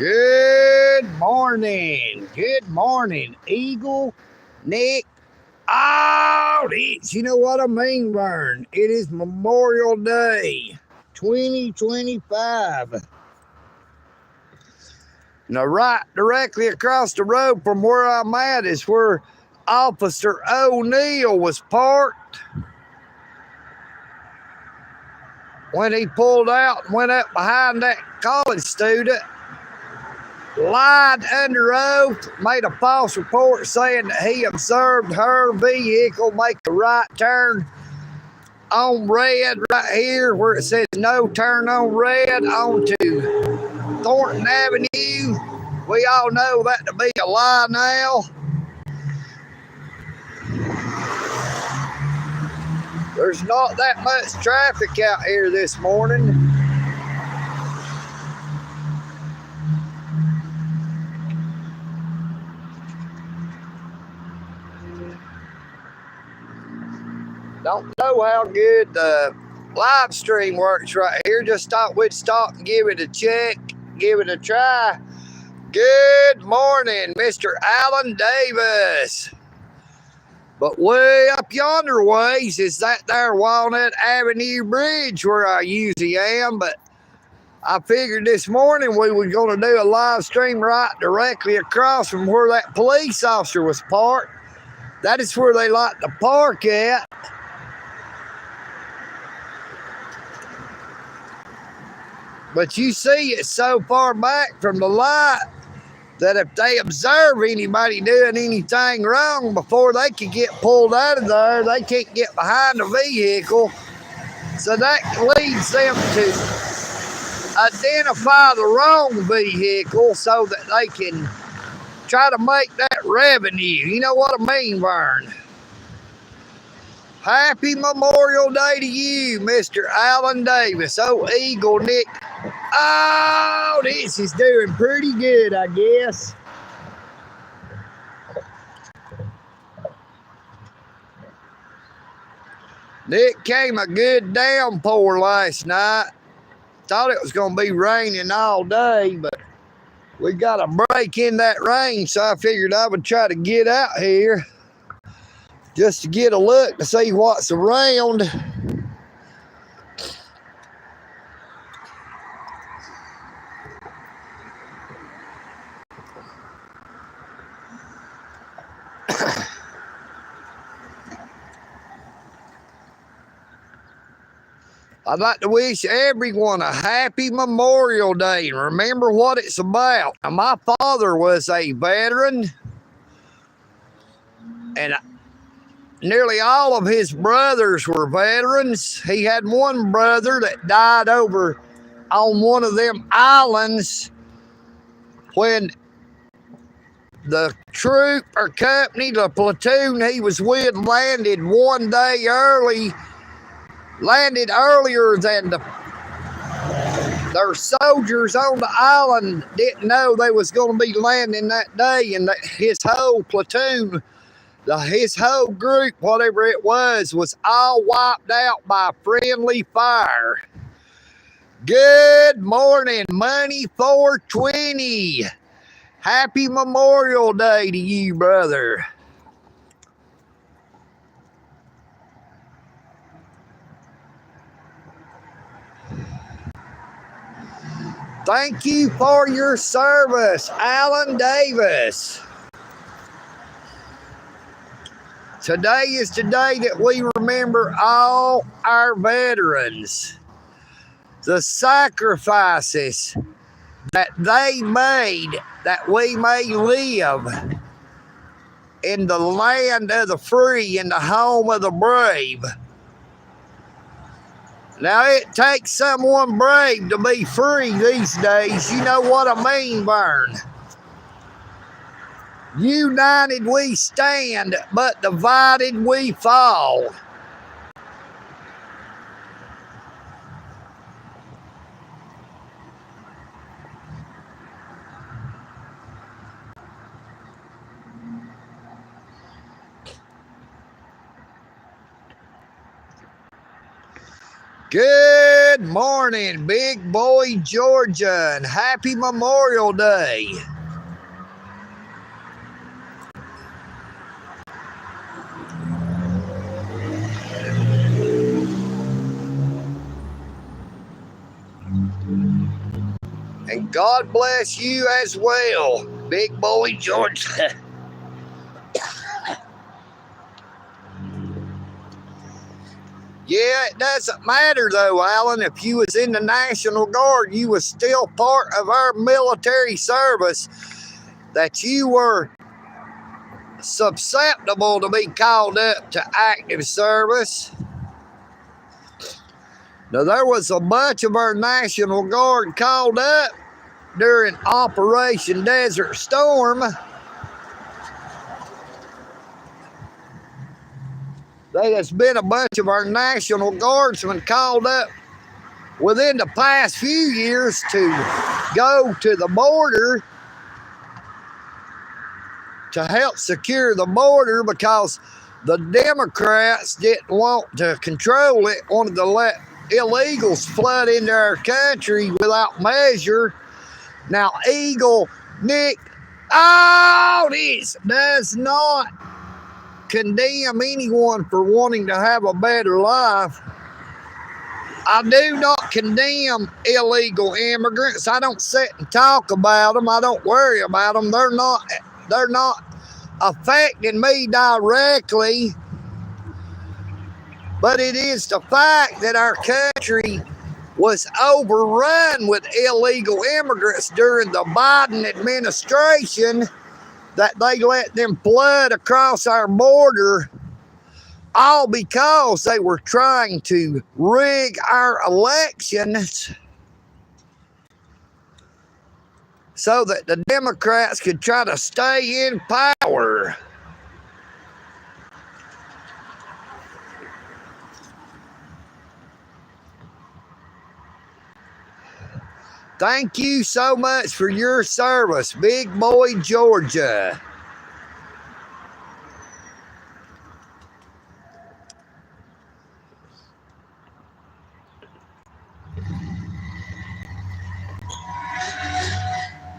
Good morning. Good morning, Eagle, Nick. Oh, you know what I mean, Vern. It is Memorial Day 2025. Now, right directly across the road from where I'm at is where Officer O'Neill was parked when he pulled out and went up behind that college student, lied under oath, made a false report saying that he observed her vehicle make a right turn on red right here where it says no turn on red onto Thornton Avenue. We all know that to be a lie now. There's not that much traffic out here this morning. Don't know how good the live stream works right here. Just thought we'd stop and give it a check, give it a try. Good morning, Mr. Alan Davis. But way up yonder ways is that there Walnut Avenue Bridge where I usually am. But I figured this morning we were going to do a live stream right directly across from where that police officer was parked. That is where they like to park at. But you see, it's so far back from the light that if they observe anybody doing anything wrong before they can get pulled out of there, they can't get behind the vehicle. So that leads them to identify the wrong vehicle so that they can try to make that revenue. You know what I mean, Vern? Happy Memorial Day to you, Mr. Alan Davis. Oh, EagleNick. Oh, this is doing pretty good, I guess. Nick came a good downpour last night. Thought it was going to be raining all day, but we got a break in that rain, so I figured I would try to get out here just to get a look to see what's around. I'd like to wish everyone a happy Memorial Day and remember what it's about. Now, my father was a veteran, and nearly all of his brothers were veterans. He had one brother that died over on one of them islands when the troop or company, the platoon he was with, landed one day early. Landed earlier than their soldiers on the island didn't know they was going to be landing that day, and his whole platoon, his whole group, whatever it was all wiped out by friendly fire. Good morning, Money 420. Happy Memorial Day to you, brother. Thank you for your service, Alan Davis. Today is the day that we remember all our veterans, the sacrifices that they made that we may live in the land of the free, in the home of the brave. Now, it takes someone brave to be free these days. You know what I mean, Vern. United we stand, but divided we fall. Good Good morning, Big Boy, Georgia, and happy Memorial Day. And God bless you as well, Big Boy, Georgia. Yeah, it doesn't matter though, Alan. If you was in the National Guard, you was still part of our military service, that you were susceptible to be called up to active service. Now, there was a bunch of our National Guard called up during Operation Desert Storm. There has been a bunch of our National Guardsmen called up within the past few years to go to the border to help secure the border, because the Democrats didn't want to control it, wanted to let illegals flood into our country without measure. Now, EagleNick, this does not condemn anyone for wanting to have a better life. I do not condemn illegal immigrants. I don't sit and talk about them. I don't worry about them. They're not affecting me directly. But it is the fact that our country was overrun with illegal immigrants during the Biden administration, that they let them flood across our border, all because they were trying to rig our elections so that the Democrats could try to stay in power. Thank you so much for your service, Big Boy, Georgia.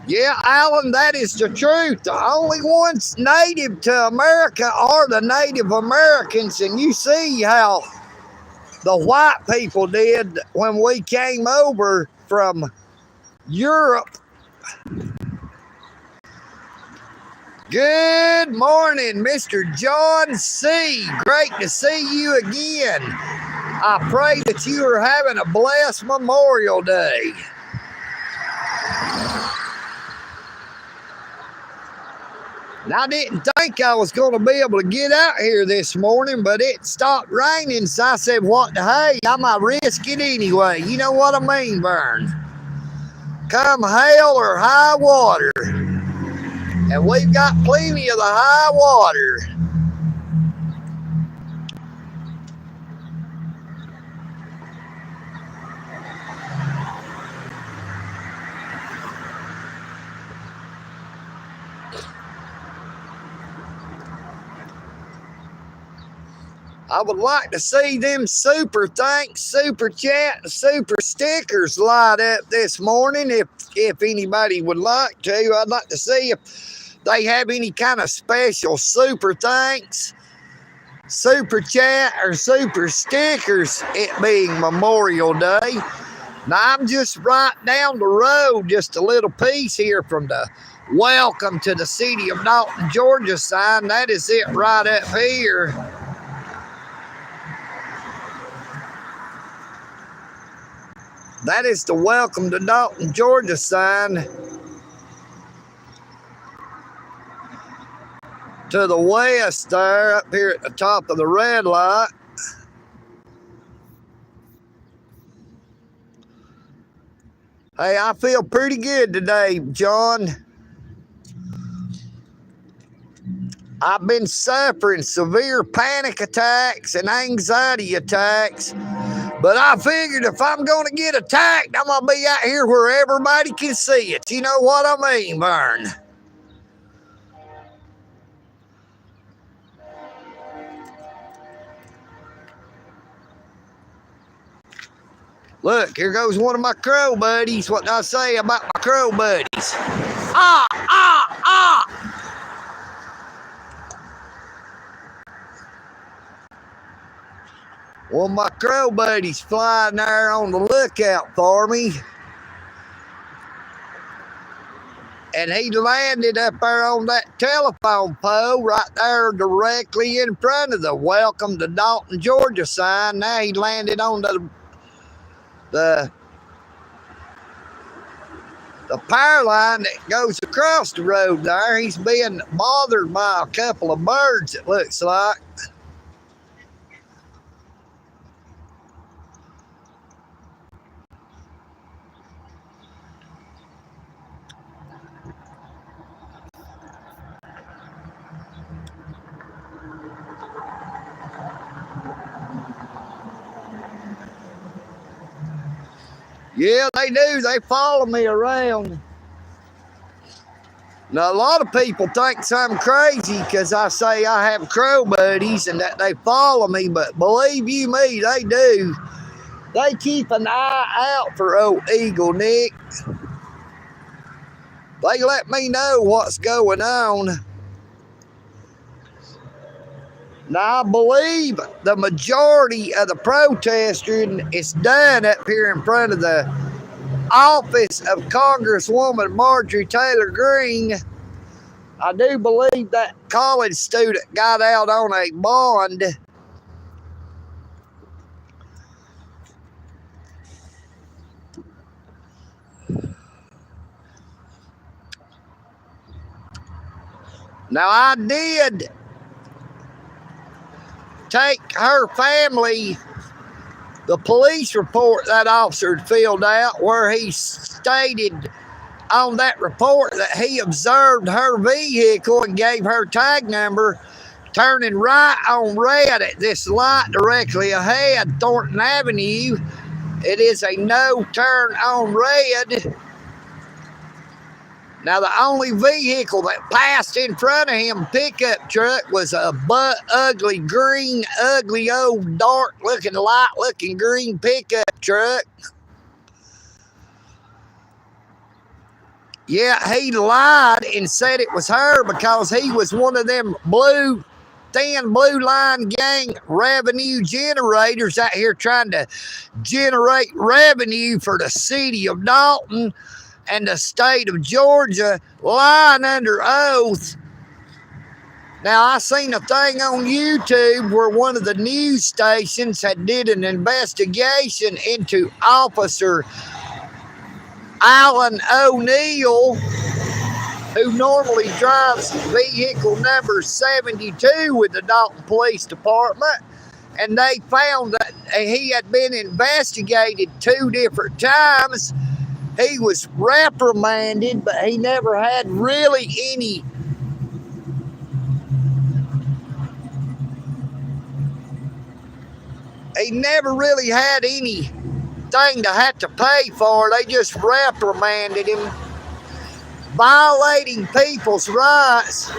Yeah, Alan, that is the truth. The only ones native to America are the Native Americans, and you see how the white people did when we came over from Europe. Good morning, Mr. John C. Great to see you again. I pray that you are having a blessed Memorial Day. And I didn't think I was going to be able to get out here this morning, but it stopped raining, so I said, what the hey, I might risk it anyway. You know what I mean, Vern? Come hell or high water. And we've got plenty of the high water. I would like to see them super thanks, super chat, and super stickers light up this morning. If anybody would like to, I'd like to see if they have any kind of special super thanks, super chat, or super stickers, it being Memorial Day. Now, I'm just right down the road, just a little piece here from the Welcome to the City of Dalton, Georgia sign. That is it right up here. That is the Welcome to Dalton, Georgia sign. To the west there, up here at the top of the red light. Hey, I feel pretty good today, John. I've been suffering severe panic attacks and anxiety attacks. But I figured if I'm going to get attacked, I'm going to be out here where everybody can see it. You know what I mean, Vern? Look, here goes one of my crow buddies. What did I say about my crow buddies? Ah, ah, ah! One of my crow buddies flying there on the lookout for me. And he landed up there on that telephone pole right there directly in front of the Welcome to Dalton, Georgia sign. Now he landed on the power line that goes across the road there. He's being bothered by a couple of birds, it looks like. Yeah, they do. They follow me around. Now, a lot of people think I'm crazy because I say I have crow buddies and that they follow me, but believe you me, they do. They keep an eye out for old EagleNick. They let me know what's going on. Now, I believe the majority of the protesting is done up here in front of the office of Congresswoman Marjorie Taylor Greene. I do believe that college student got out on a bond. Now, I did take her family the police report that officer filled out, where he stated on that report that he observed her vehicle and gave her tag number turning right on red at this light directly ahead, Thornton Avenue. It is a no turn on red. Now, the only vehicle that passed in front of him, pickup truck, was a ugly green, ugly old dark looking, light looking green pickup truck. Yeah, he lied and said it was her because he was one of them thin blue line gang revenue generators out here trying to generate revenue for the city of Dalton and the state of Georgia, lying under oath. Now, I seen a thing on YouTube where one of the news stations had did an investigation into Officer Alan O'Neill, who normally drives vehicle number 72 with the Dalton Police Department, and they found that he had been investigated 2 different times. He was reprimanded, but he never had really any anything to have to pay for. They just reprimanded him, violating people's rights.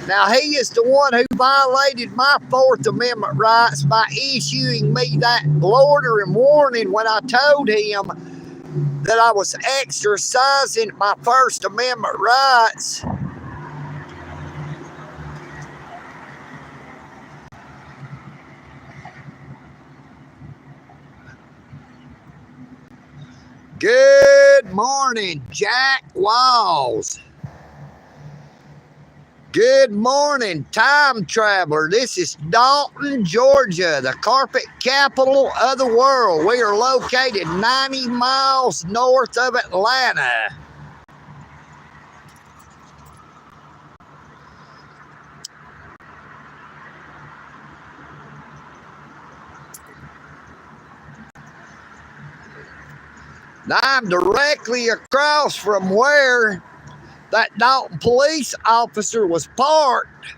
Now, he is the one who violated my 4th Amendment rights by issuing me that order and warning when I told him that I was exercising my First Amendment rights. Good morning, Jack Walls. Good morning, time traveler. This is Dalton, Georgia, the carpet capital of the world. We are located 90 miles north of Atlanta. Now, I'm directly across from where that Dalton police officer was parked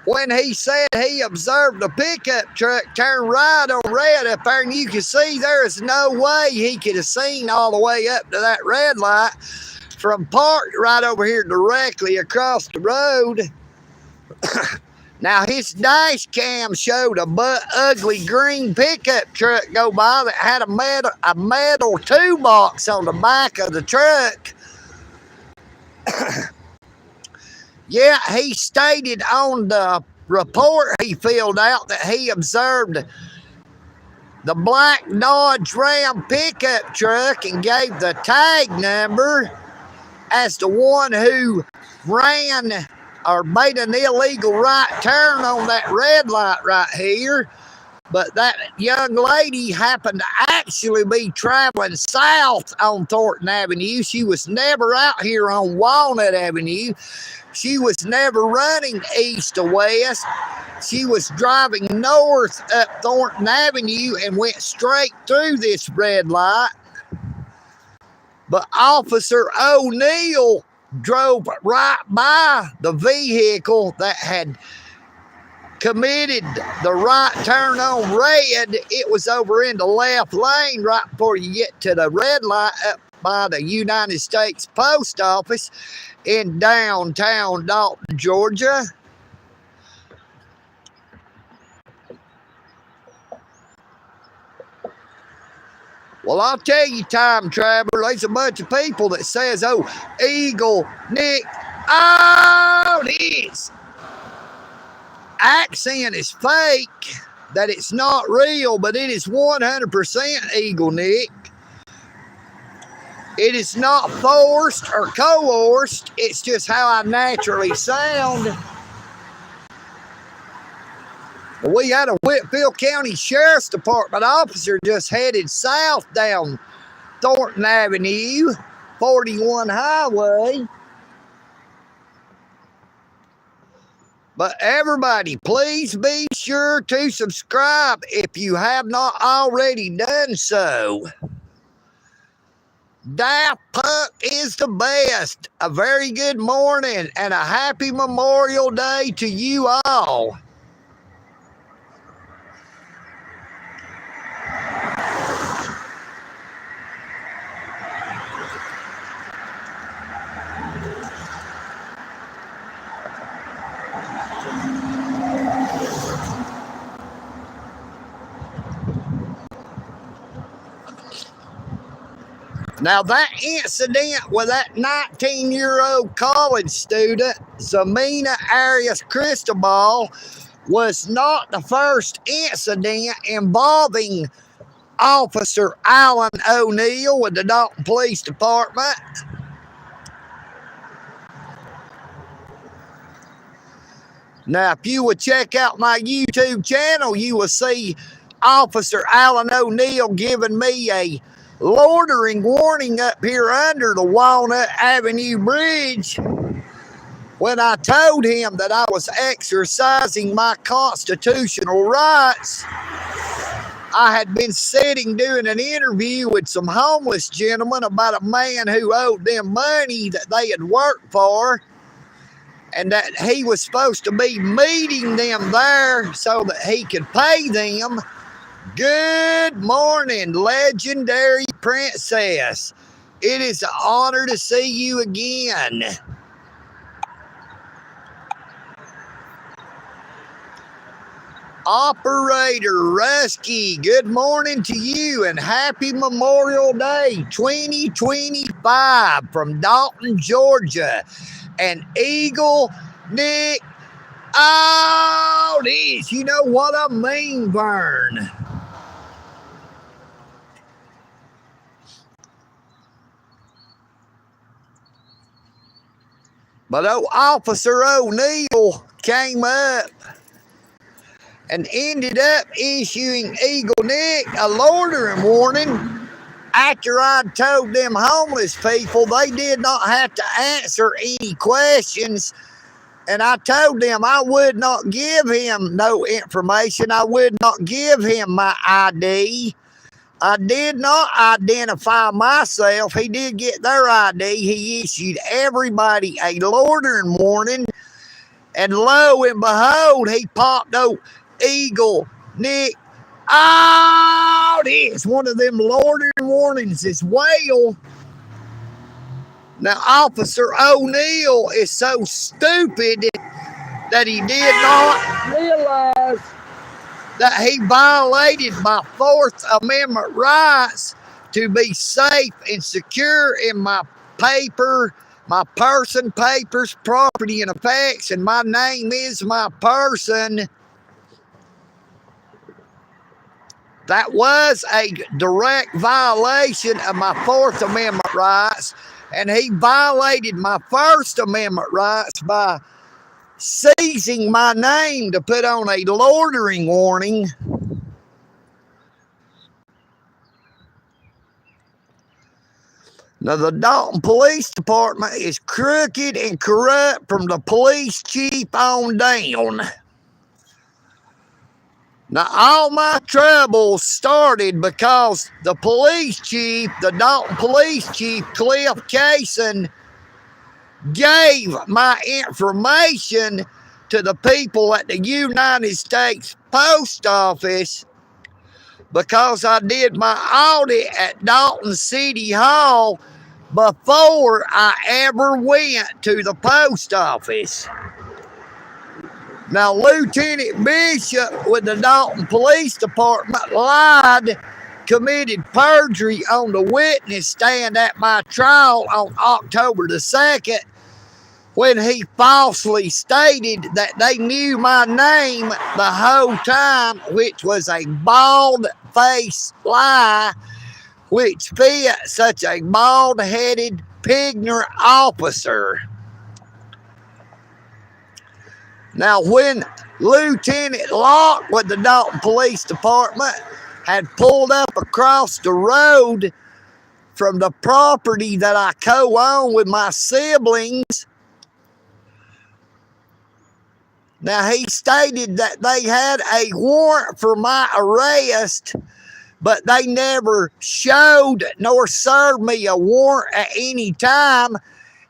when he said he observed a pickup truck turn right on red up there, and you can see there is no way he could have seen all the way up to that red light from parked right over here directly across the road. Now, his dash cam showed a ugly green pickup truck go by that had a metal toolbox on the back of the truck. Yeah, he stated on the report he filled out that he observed the black Dodge Ram pickup truck and gave the tag number as the one who ran or made an illegal right turn on that red light right here. But that young lady happened to actually be traveling south on Thornton Avenue. She was never out here on Walnut Avenue. She was never running east to west. She was driving north up Thornton Avenue and went straight through this red light. But Officer O'Neill drove right by the vehicle that had committed the right turn on red. It was over in the left lane right before you get to the red light up by the United States Post Office in downtown Dalton, Georgia. Well, I'll tell you, time traveler, there's a bunch of people that says, oh, EagleNick, oh, his accent is fake, that it's not real, but it is 100% EagleNick. It is not forced or coerced. It's just how I naturally sound. We had a Whitfield County Sheriff's Department officer just headed south down Thornton Avenue, 41 Highway. But everybody, please be sure to subscribe if you have not already done so. Daft Punk is the best. A very good morning and a happy Memorial Day to you all. Now, that incident with that 19-year-old college student, Zamina Arias Cristobal, was not the first incident involving Officer Alan O'Neill with the Dalton Police Department. Now, if you would check out my YouTube channel, you will see Officer Alan O'Neill giving me a loitering warning up here under the Walnut Avenue Bridge when I told him that I was exercising my constitutional rights. I had been sitting doing an interview with some homeless gentlemen about a man who owed them money that they had worked for, and that he was supposed to be meeting them there so that he could pay them. Good morning, legendary princess. It is an honor to see you again. Operator Rusky, good morning to you and happy Memorial Day 2025 from Dalton, Georgia. And EagleNick, oh, this, you know what I mean, Vern. But Officer O'Neill came up and ended up issuing EagleNick a loitering warning after I'd told them homeless people they did not have to answer any questions. And I told them I would not give him no information. I would not give him my ID. I did not identify myself. He did get their ID. He issued everybody a loitering warning. And lo and behold, he popped EagleNick. Oh, it's one of them loitering warnings as well. Now, Officer O'Neill is so stupid that he did not realize that he violated my Fourth Amendment rights to be safe and secure in my person, papers, property, and effects, and my name is my person. That was a direct violation of my Fourth Amendment rights, and he violated my First Amendment rights by seizing my name to put on a loitering warning. Now, the Dalton Police Department is crooked and corrupt from the police chief on down. Now, all my troubles started because the police chief, the Dalton Police Chief, Cliff Cason, gave my information to the people at the United States Post Office because I did my audit at Dalton City Hall before I ever went to the post office. Now, Lieutenant Bishop with the Dalton Police Department lied, committed perjury on the witness stand at my trial on October the 2nd when he falsely stated that they knew my name the whole time, which was a bald-faced lie which fit such a bald-headed, ignorant officer. Now, when Lieutenant Locke with the Dalton Police Department had pulled up across the road from the property that I co-own with my siblings, now he stated that they had a warrant for my arrest, but they never showed nor served me a warrant at any time.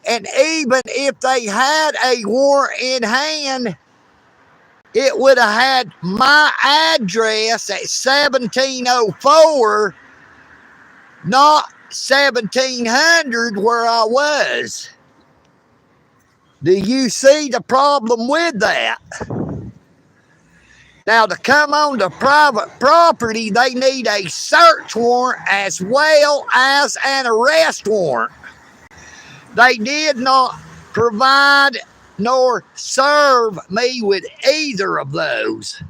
And even if they had a warrant in hand, it would have had my address at 1704, not 1700 where I was. Do you see the problem with that? Now, to come on to private property, they need a search warrant as well as an arrest warrant. They did not provide nor serve me with either of those.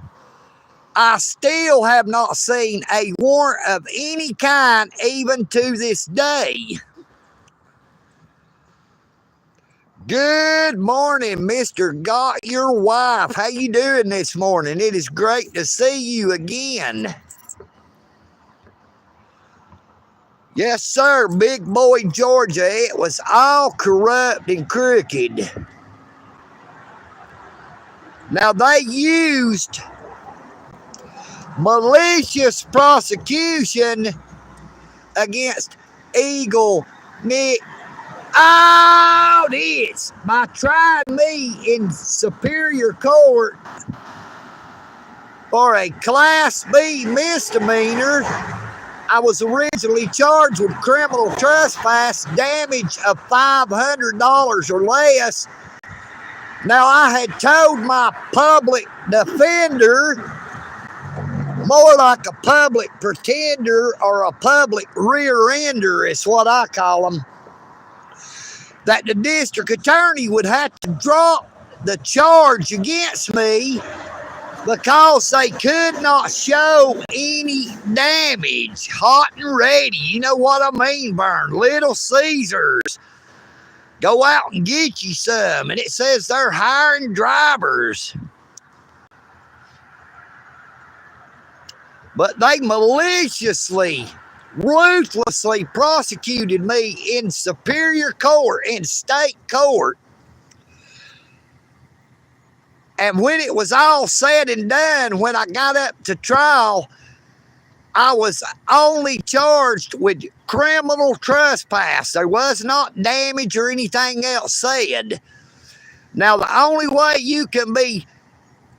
I still have not seen a warrant of any kind, even to this day. Good morning, Mr. Got Your Wife. How you doing this morning? It is great to see you again. Yes, sir, Big Boy, Georgia. It was all corrupt and crooked. Now, they used malicious prosecution against EagleNick. Oh, this by trying me in Superior Court for a Class B misdemeanor. I was originally charged with criminal trespass, damage of $500 or less. Now, I had told my public defender, more like a public pretender or a public rear-ender is what I call them, that the district attorney would have to drop the charge against me because they could not show any damage. Hot and ready. You know what I mean, VERN. Little Caesars. Go out and get you some. And it says they're hiring drivers. But they maliciously, ruthlessly prosecuted me in Superior Court, in state court. And when it was all said and done, when I got up to trial, I was only charged with criminal trespass. There was not damage or anything else said. Now, the only way you can be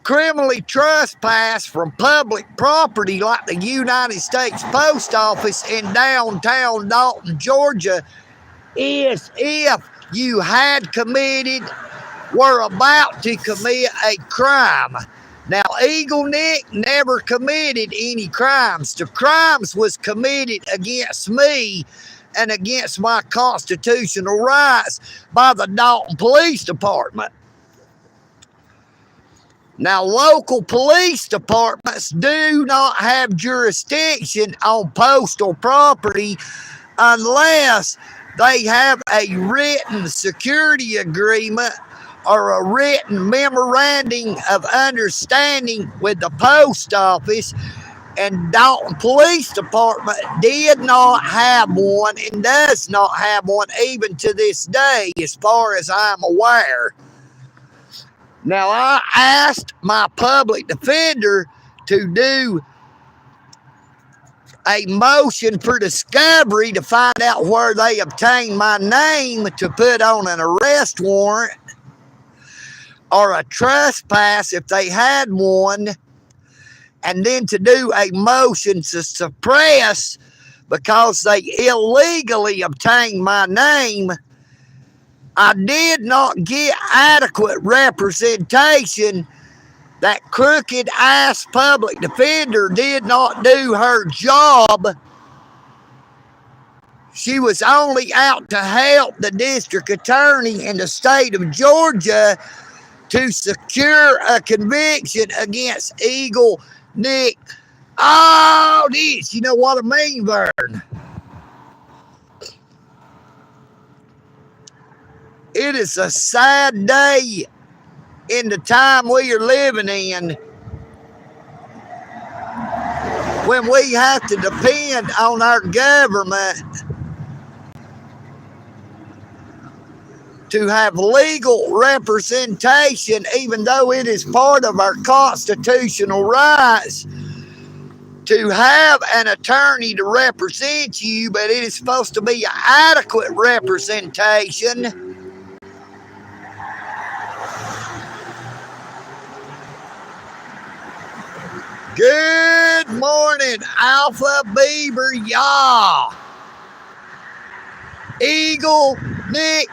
criminally trespassed from public property like the United States Post Office in downtown Dalton, Georgia, is if you had committed were about to commit a crime. Now, EagleNick never committed any crimes. The crimes was committed against me and against my constitutional rights by the Dalton Police Department. Now, local police departments do not have jurisdiction on postal property unless they have a written security agreement or a written memorandum of understanding with the post office. And Dalton Police Department did not have one and does not have one even to this day, as far as I'm aware. Now, I asked my public defender to do a motion for discovery to find out where they obtained my name to put on an arrest warrant or a trespass if they had one, and then to do a motion to suppress because they illegally obtained my name. I did not get adequate representation. That crooked ass public defender did not do her job. She was only out to help the district attorney in the state of Georgia to secure a conviction against EagleNick. Oh, this, you know what I mean, Vern? It is a sad day in the time we are living in when we have to depend on our government to have legal representation, even though it is part of our constitutional rights to have an attorney to represent you, but it is supposed to be adequate representation. Good morning, Alpha Beaver, y'all. EagleNick.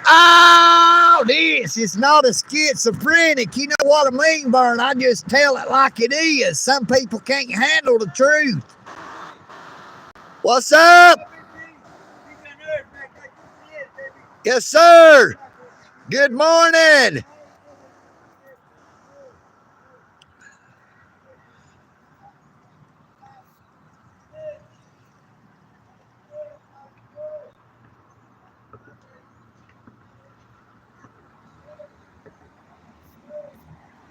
Oh, this is not a schizophrenic. You know what I mean, Vern? I just tell it like it is. Some people can't handle the truth. What's up? Yes, sir. Good morning.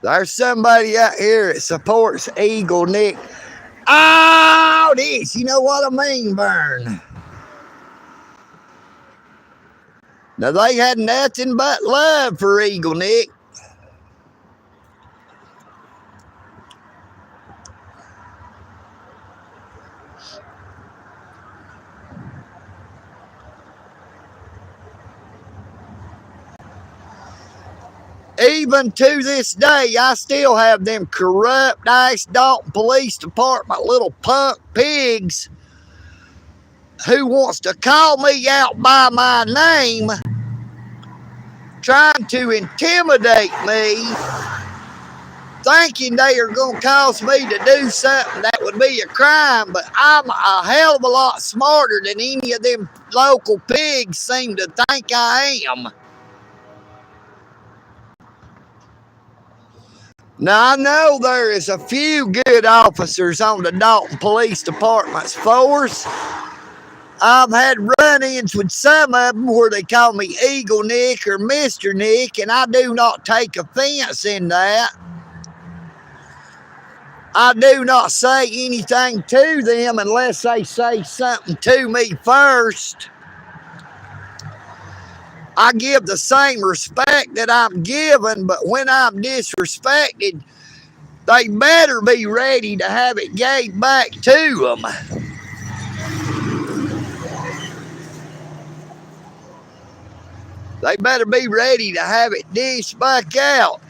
There's somebody out here that supports EagleNick. Oh, this, you know what I mean, Vern? Now, they had nothing but love for EagleNick. Even to this day, I still have them corrupt ass Dalton Police Department little punk pigs who wants to call me out by my name, trying to intimidate me, thinking they are going to cause me to do something that would be a crime. But I'm a hell of a lot smarter than any of them local pigs seem to think I am. Now, I know there is a few good officers on the Dalton Police Department's force. I've had run-ins with some of them where they call me EagleNick or Mr. Nick, and I do not take offense in that. I do not say anything to them unless they say something to me first. I give the same respect that I'm given, but when I'm disrespected, they better be ready to have it gave back to them. They better be ready to have it dished back out.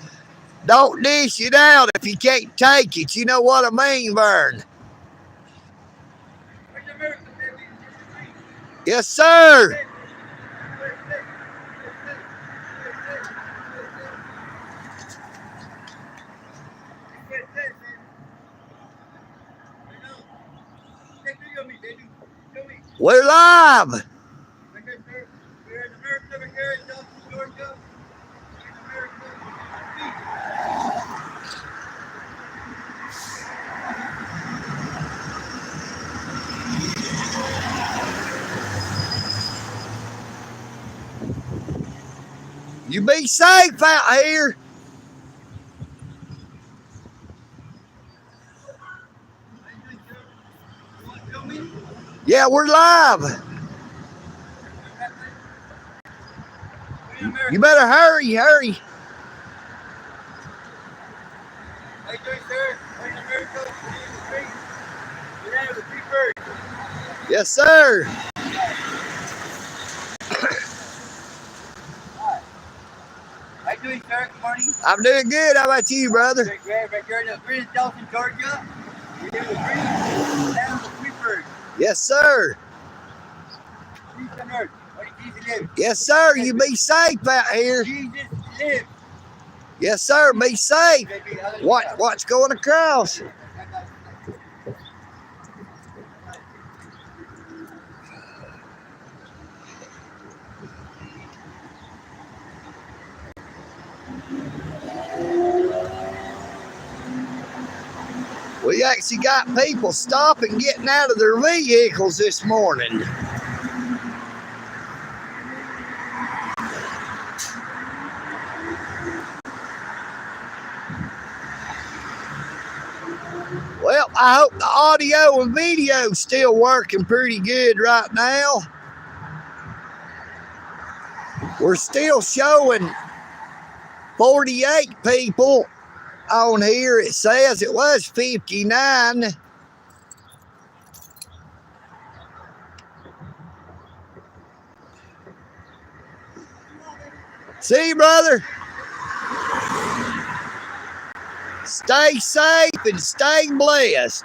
Don't dish it out if you can't take it. You know what I mean, Vern? Yes, sir. We're live. We're in America, here in Dalton, Georgia. We're in America. You be safe out here. Yeah, we're live. You better hurry. How you doing, sir? We're in America. We're in the street. We're out of the free bird. Yes, sir. How you doing, sir? Good morning. I'm doing good. How about you, brother? Great. We're in Dalton, Georgia. We're in the street. We're out of the free bird. Yes, sir. Peace on earth. What did Jesus live? Yes, sir. You be safe out here. Jesus lived. Yes, sir. Be safe. What's going across? We actually got people stopping, getting out of their vehicles this morning. Well, I hope the audio and video is still working pretty good right now. We're still showing 48 people on here. It says it was 59. See you, brother. Stay safe and stay blessed.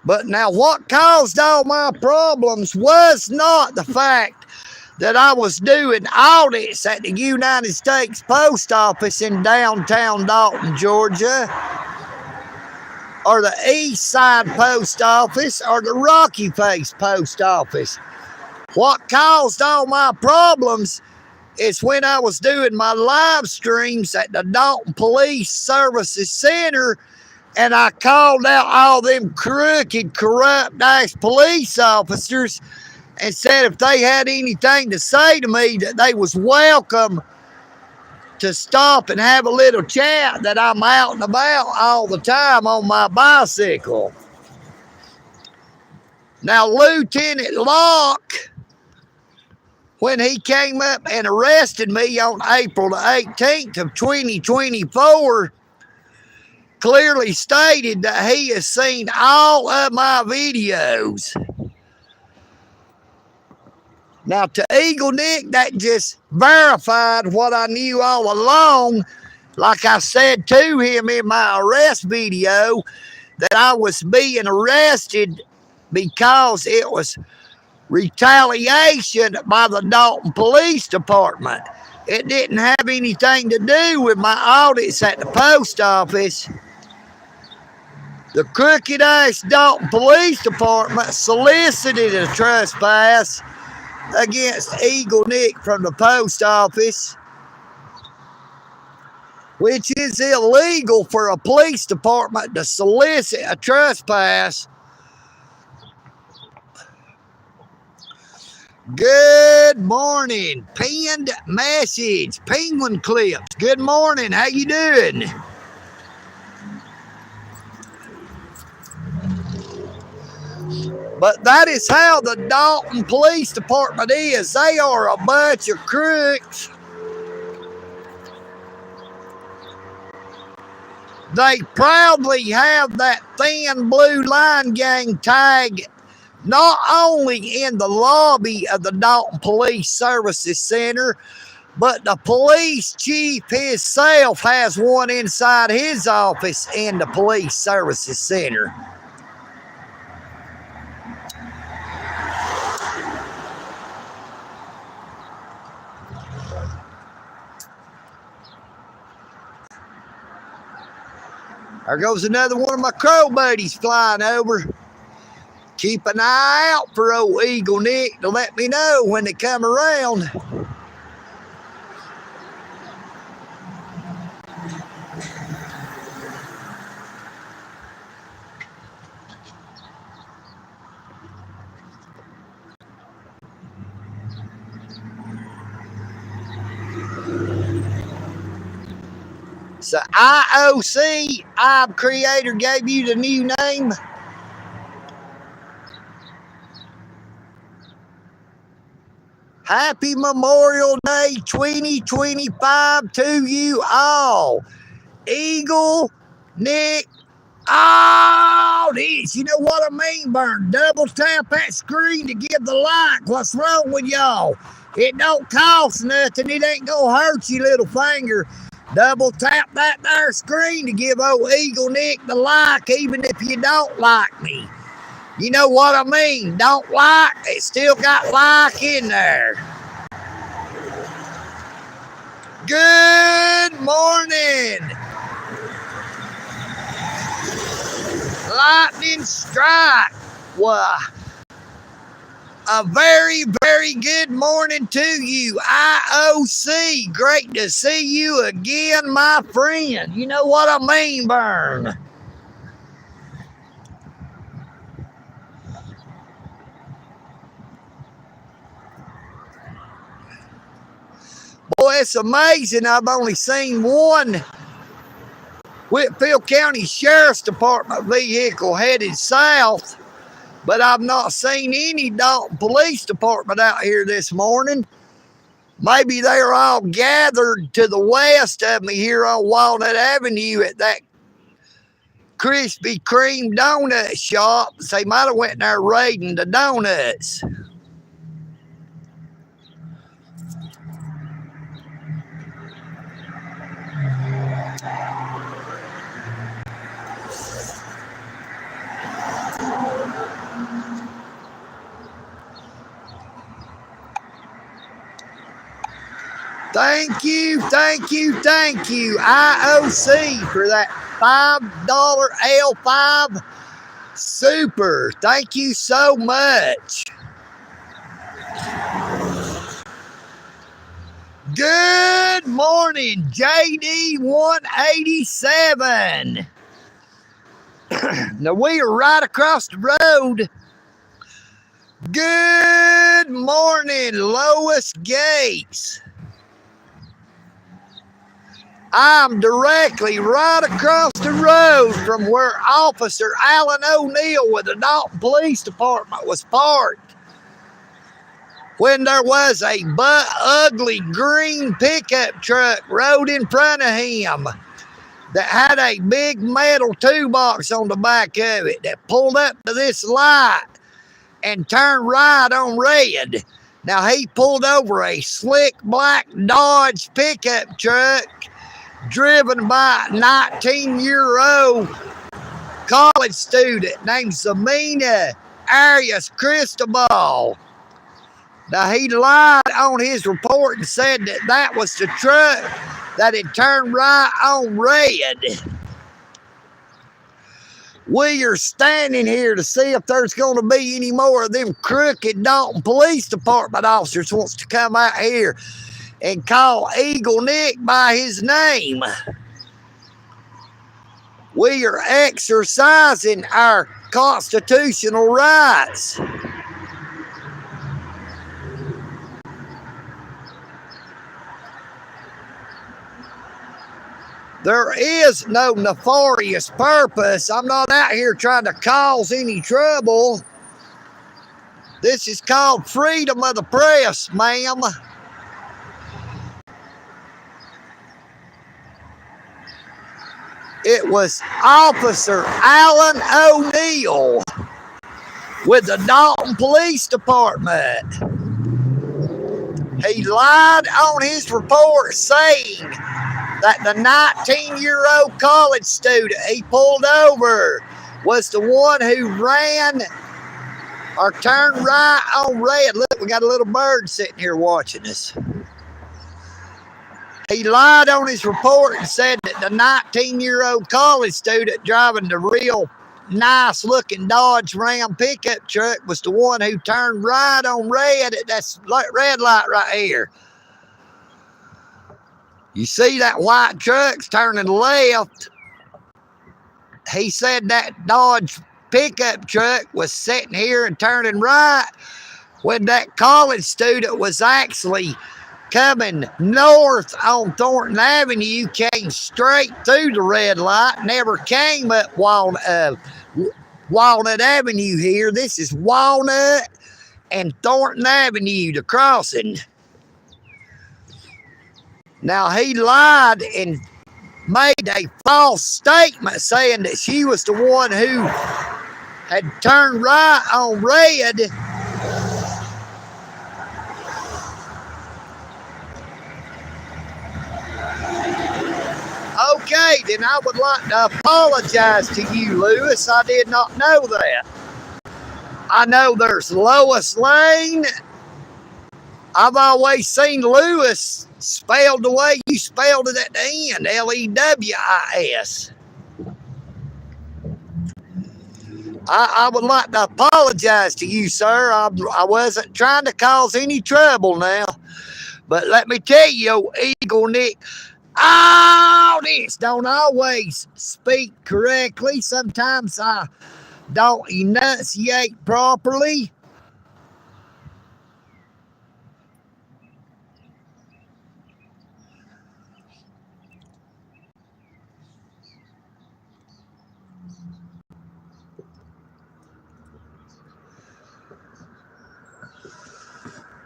But now what caused all my problems was not the fact that I was doing audits at the United States Post Office in downtown Dalton, Georgia, or the East Side Post Office, or the Rocky Face Post Office. What caused all my problems is when I was doing my live streams at the Dalton Police Services Center, and I called out all them crooked, corrupt-ass police officers and said if they had anything to say to me, that they was welcome to stop and have a little chat, that I'm out and about all the time on my bicycle. Now, Lieutenant Locke, when he came up and arrested me on April the 18th of 2024, clearly stated that he has seen all of my videos. Now, to EagleNick, that just verified what I knew all along. Like I said to him in my arrest video, that I was being arrested because it was retaliation by the Dalton Police Department. It didn't have anything to do with my audits at the post office. The crooked-ass Dalton Police Department solicited a trespass against EagleNick from the post office, which is illegal for a police department to solicit a trespass. Good morning. Pinned message. Penguin clips. Good morning. How you doing? But that is how the Dalton Police Department is. They are a bunch of crooks. They proudly have that thin blue line gang tag not only in the lobby of the Dalton Police Services Center, but the police chief himself has one inside his office in the Police Services Center. There goes another one of my crow buddies flying over. Keep an eye out for old EagleNick to let me know when they come around. So IOC, I'm Creator, gave you the new name. Happy Memorial Day 2025 to you all. EagleNick, all this. You know what I mean, Burn? Double tap that screen to give the like. What's wrong with y'all? It don't cost nothing. It ain't gonna hurt you, little finger. Double tap that there screen to give old EagleNick the like, even if you don't like me. You know what I mean? Don't like, it still got like in there. Good morning. Lightning strike. Well, a very, very good morning to you, IOC. Great to see you again, my friend. You know what I mean, Burn? Boy, it's amazing. I've only seen one Whitfield County Sheriff's Department vehicle headed south, but I've not seen any Dalton Police Department out here this morning. Maybe they're all gathered to the west of me here on Walnut Avenue at that Krispy Kreme donut shop. So they might have went in there raiding the donuts. Thank you, IOC, for that $5 L5 super. Thank you so much. Good morning, JD187. Now, we are right across the road. Good morning, Lois Gates. I'm directly right across the road from where Officer Alan O'Neill with the Dalton Police Department was parked when there was a ugly green pickup truck rode in front of him that had a big metal toolbox on the back of it that pulled up to this light and turned right on red. Now, he pulled over a slick black Dodge pickup truck driven by a 19-year-old college student named Zamina Arias Cristobal. Now, he lied on his report and said that that was the truck that had turned right on red. We are standing here to see if there's going to be any more of them crooked Dalton Police Department officers wants to come out here and call EagleNick by his name. We are exercising our constitutional rights. There is no nefarious purpose. I'm not out here trying to cause any trouble. This is called freedom of the press, ma'am. It was Officer Alan O'Neill with the Dalton Police Department. He lied on his report saying that the 19-year-old college student he pulled over was the one who ran or turned right on red. Look, we got a little bird sitting here watching us. He lied on his report and said that the 19-year-old college student driving the real nice-looking Dodge Ram pickup truck was the one who turned right on red at that red light right here. You see that white truck's turning left. He said that Dodge pickup truck was sitting here and turning right when that college student was actually coming north on Thornton Avenue, came straight through the red light, never came up Walnut Avenue here. This is Walnut and Thornton Avenue, the crossing. Now, he lied and made a false statement saying that she was the one who had turned right on red. Okay, then I would like to apologize to you, Lewis. I did not know that. I know there's Lois Lane. I've always seen Lewis spelled the way you spelled it at the end, Lewis. I would like to apologize to you, sir. I wasn't trying to cause any trouble now. But let me tell you, EagleNick, all this don't always speak correctly. Sometimes I don't enunciate properly.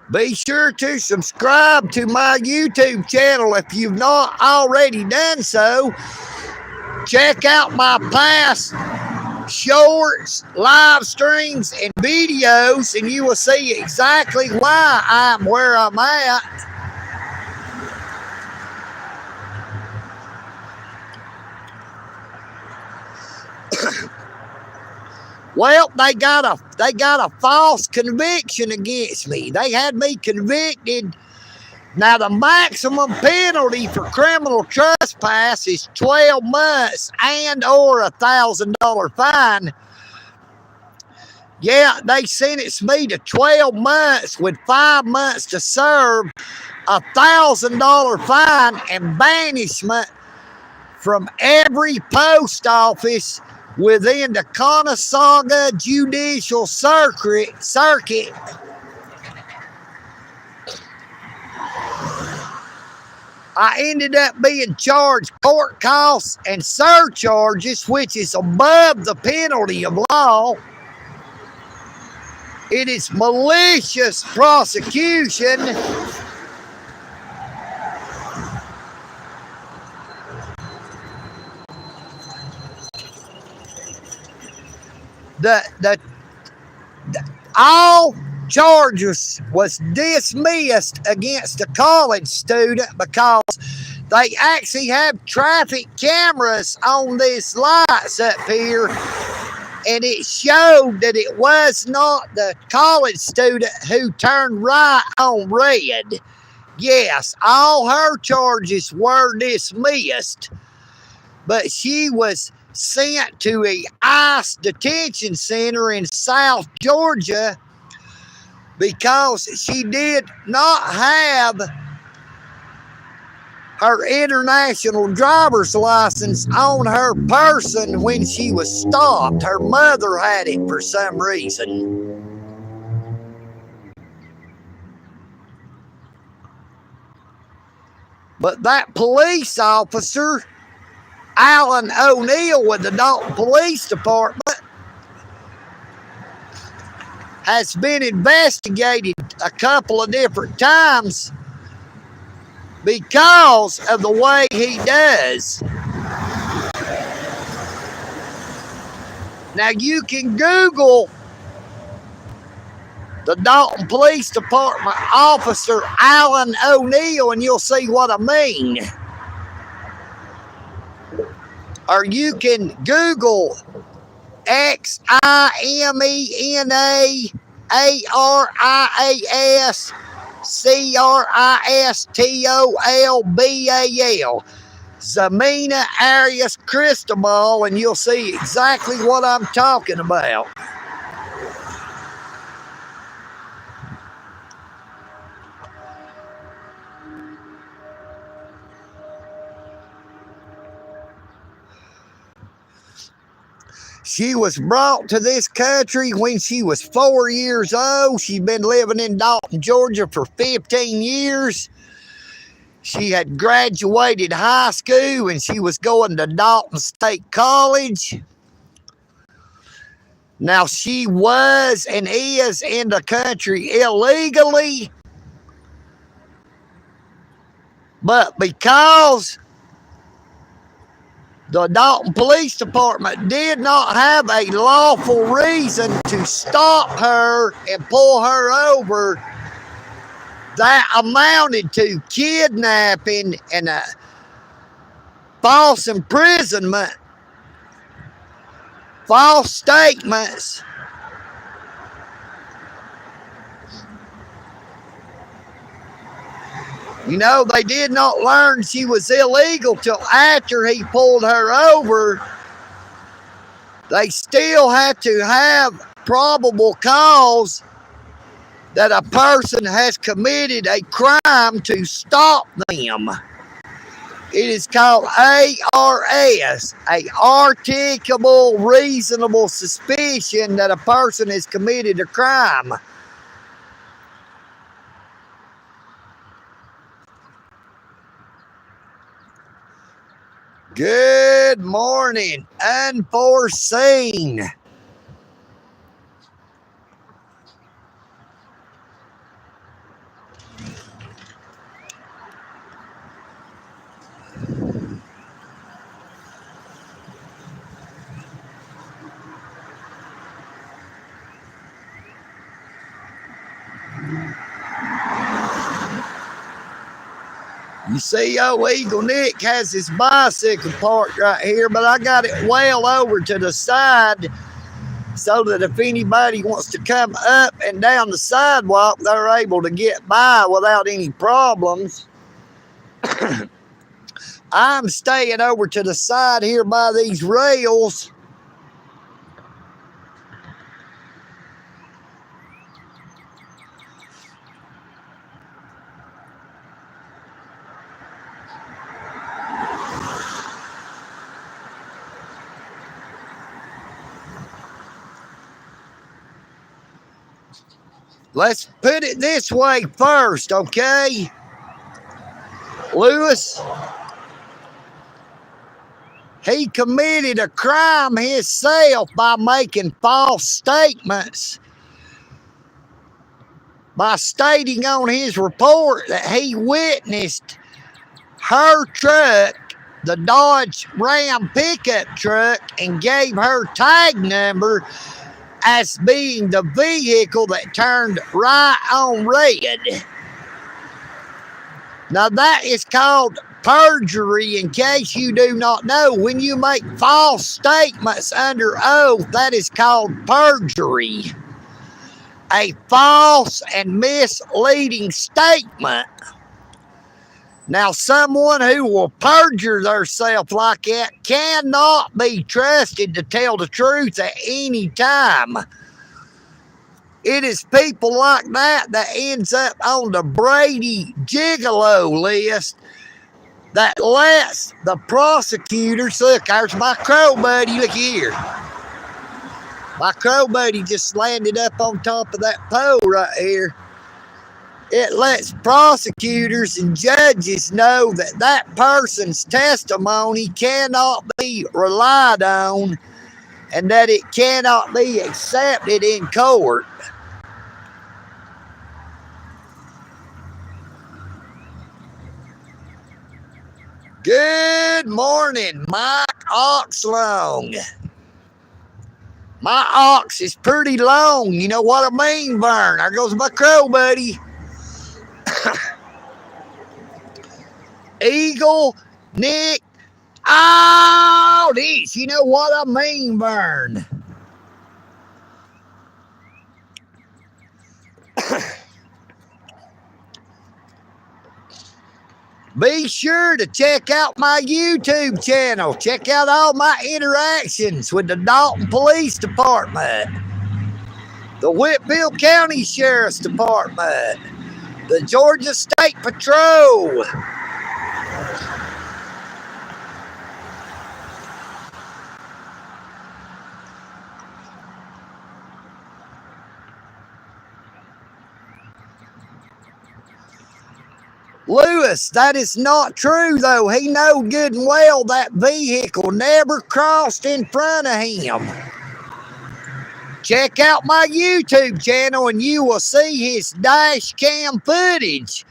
Be sure to subscribe to my YouTube channel if you've not already done so. Check out my past shorts, live streams, and videos, and you will see exactly why I'm where I'm at. Well, they got a false conviction against me. They had me convicted. Now, the maximum penalty for criminal trespass is 12 months and or a $1,000 fine. Yeah, they sentenced me to 12 months with 5 months to serve, a $1,000 fine, and banishment from every post office within the Conestoga Judicial Circuit. I ended up being charged court costs and surcharges, which is above the penalty of law. It is malicious prosecution. All charges was dismissed against the college student because they actually have traffic cameras on these lights up here, and it showed that it was not the college student who turned right on red. Yes, all her charges were dismissed, but she was sent to a ICE detention center in South Georgia because she did not have her international driver's license on her person when she was stopped. Her mother had it for some reason. But that police officer, Alan O'Neill with the Dalton Police Department, has been investigated a couple of different times because of the way he does. Now, you can Google the Dalton Police Department officer Alan O'Neill and you'll see what I mean. Or you can Google XIMENAARIAS Cristobal. Zamina Arias Cristobal, and you'll see exactly what I'm talking about. She was brought to this country when she was 4 years old. She'd been living in Dalton, Georgia for 15 years. She had graduated high school and she was going to Dalton State College. Now, she was and is in the country illegally, but because the Dalton Police Department did not have a lawful reason to stop her and pull her over, that amounted to kidnapping and false imprisonment, false statements. You know, they did not learn she was illegal till after he pulled her over. They still had to have probable cause that a person has committed a crime to stop them. It is called ARS, a articulable reasonable suspicion that a person has committed a crime. Good morning, unforeseen. You see, EagleNick has his bicycle parked right here, but I got it well over to the side so that if anybody wants to come up and down the sidewalk, they're able to get by without any problems. I'm staying over to the side here by these rails. Let's put it this way first, okay? Lewis, he committed a crime himself by making false statements, by stating on his report that he witnessed her truck, the Dodge Ram pickup truck, and gave her tag number as being the vehicle that turned right on red. Now that is called perjury, in case you do not know. When you make false statements under oath, that is called perjury. A false and misleading statement. Now, someone who will perjure themselves like that cannot be trusted to tell the truth at any time. It is people like that that ends up on the Brady Gigolo list that lets the prosecutors, look, there's my crow buddy, look here. My crow buddy just landed up on top of that pole right here. It lets prosecutors and judges know that that person's testimony cannot be relied on and that it cannot be accepted in court. Good morning, Mike Oxlong. My ox is pretty long. You know what I mean, Vern? There goes my crow buddy. EagleNick. Oh, this. You know what I mean, Vern? Be sure to check out my YouTube channel. Check out all my interactions with the Dalton Police Department, the Whitfield County Sheriff's Department, the Georgia State Patrol. Lewis, that is not true, though. He know good and well that vehicle never crossed in front of him. Check out my YouTube channel and you will see his dash cam footage.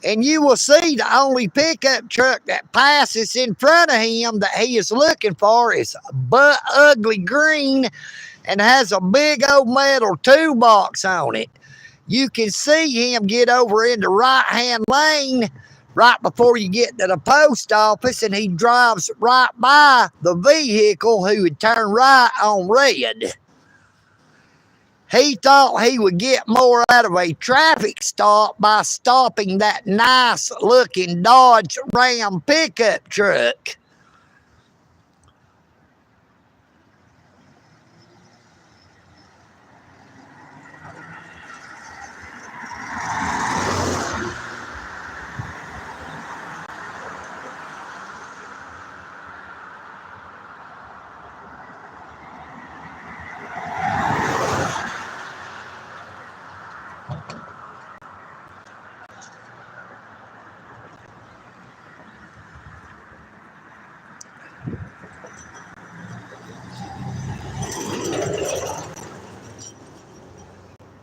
And you will see the only pickup truck that passes in front of him that he is looking for is butt ugly green and has a big old metal toolbox on it. You can see him get over in the right-hand lane right before you get to the post office, and he drives right by the vehicle who would turn right on red. He thought he would get more out of a traffic stop by stopping that nice-looking Dodge Ram pickup truck.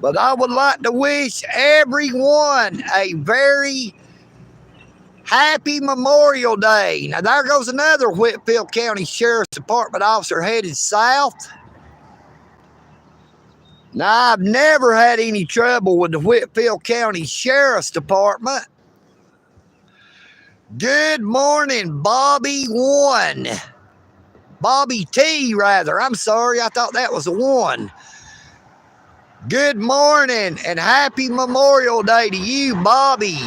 But I would like to wish everyone a very happy Memorial Day. Now, there goes another Whitfield County Sheriff's Department officer headed south. Now, I've never had any trouble with the Whitfield County Sheriff's Department. Good morning, Bobby 1. Bobby T, rather. I'm sorry, I thought that was a 1. Good morning and happy Memorial Day to you, Bobby.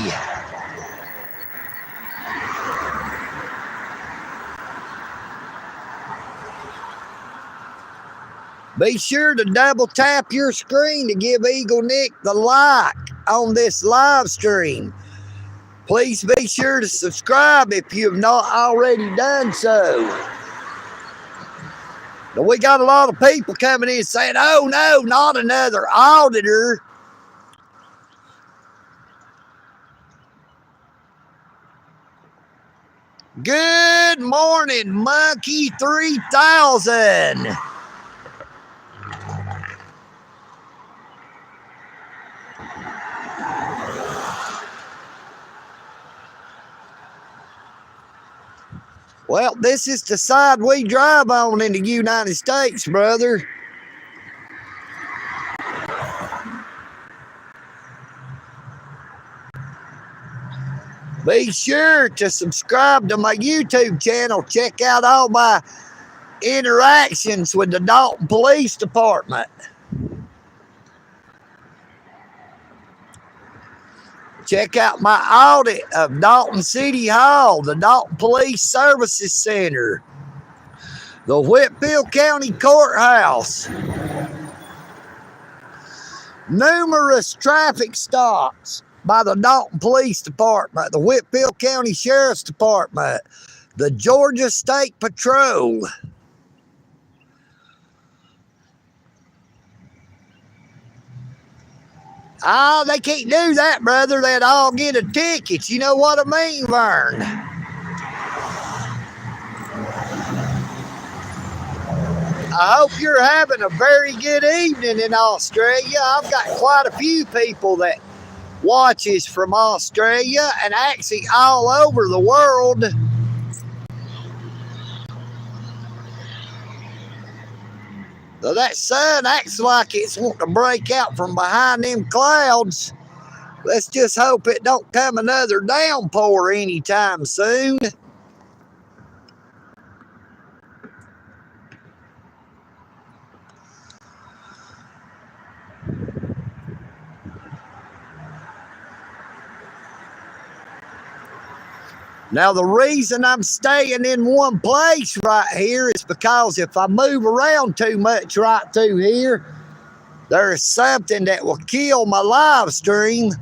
Be sure to double tap your screen to give EagleNick the like on this live stream. Please be sure to subscribe if you have not already done so. Now, we got a lot of people coming in saying, oh no, not another auditor. Good morning, Monkey 3000. Well, this is the side we drive on in the United States, brother. Be sure to subscribe to my YouTube channel. Check out all my interactions with the Dalton Police Department. Check out my audit of Dalton City Hall, the Dalton Police Services Center, the Whitfield County Courthouse, numerous traffic stops by the Dalton Police Department, the Whitfield County Sheriff's Department, the Georgia State Patrol. Oh, they can't do that, brother. They'd all get a ticket. You know what I mean, Vern? I hope you're having a very good evening in Australia. I've got quite a few people that watches from Australia and actually all over the world. So that sun acts like it's wanting to break out from behind them clouds. Let's just hope it don't come another downpour anytime soon. Now, the reason I'm staying in one place right here is because if I move around too much right through here, there is something that will kill my live stream.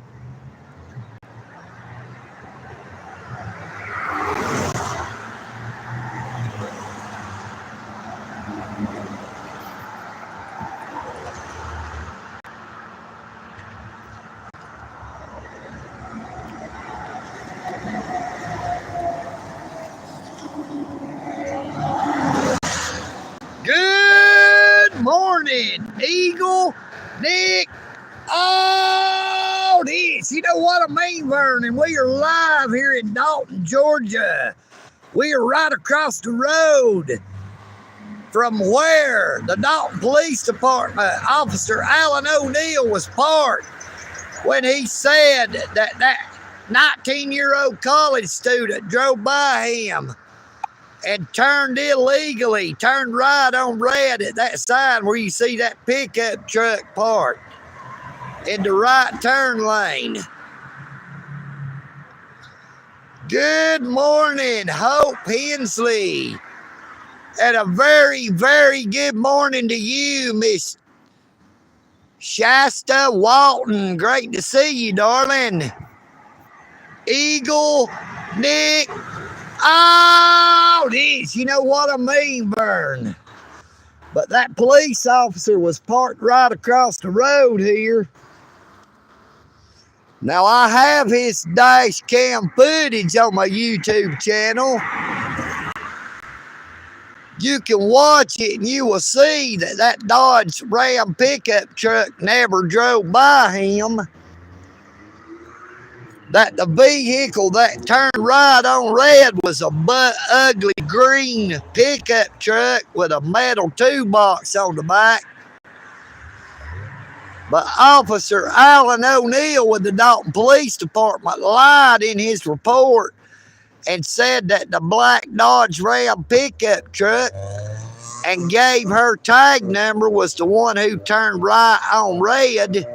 Good morning, Eagle, Nick. Oh, this. You know what I mean, Vernon? We are live here in Dalton, Georgia. We are right across the road from where the Dalton Police Department Officer Alan O'Neill was parked when he said that 19-year-old college student drove by him and turned illegally, turned right on red at that sign where you see that pickup truck parked in the right turn lane. Good morning, Hope Hensley. And a very, very good morning to you, Miss Shasta Walton. Great to see you, darling. Eagle, Nick. Oh, this. You know what I mean, Vern. But that police officer was parked right across the road here. Now, I have his dash cam footage on my YouTube channel. You can watch it and you will see that Dodge Ram pickup truck never drove by him. That the vehicle that turned right on red was a ugly green pickup truck with a metal toolbox on the back. But Officer Alan O'Neill with the Dalton Police Department lied in his report and said that the black Dodge Ram pickup truck and gave her tag number was the one who turned right on red.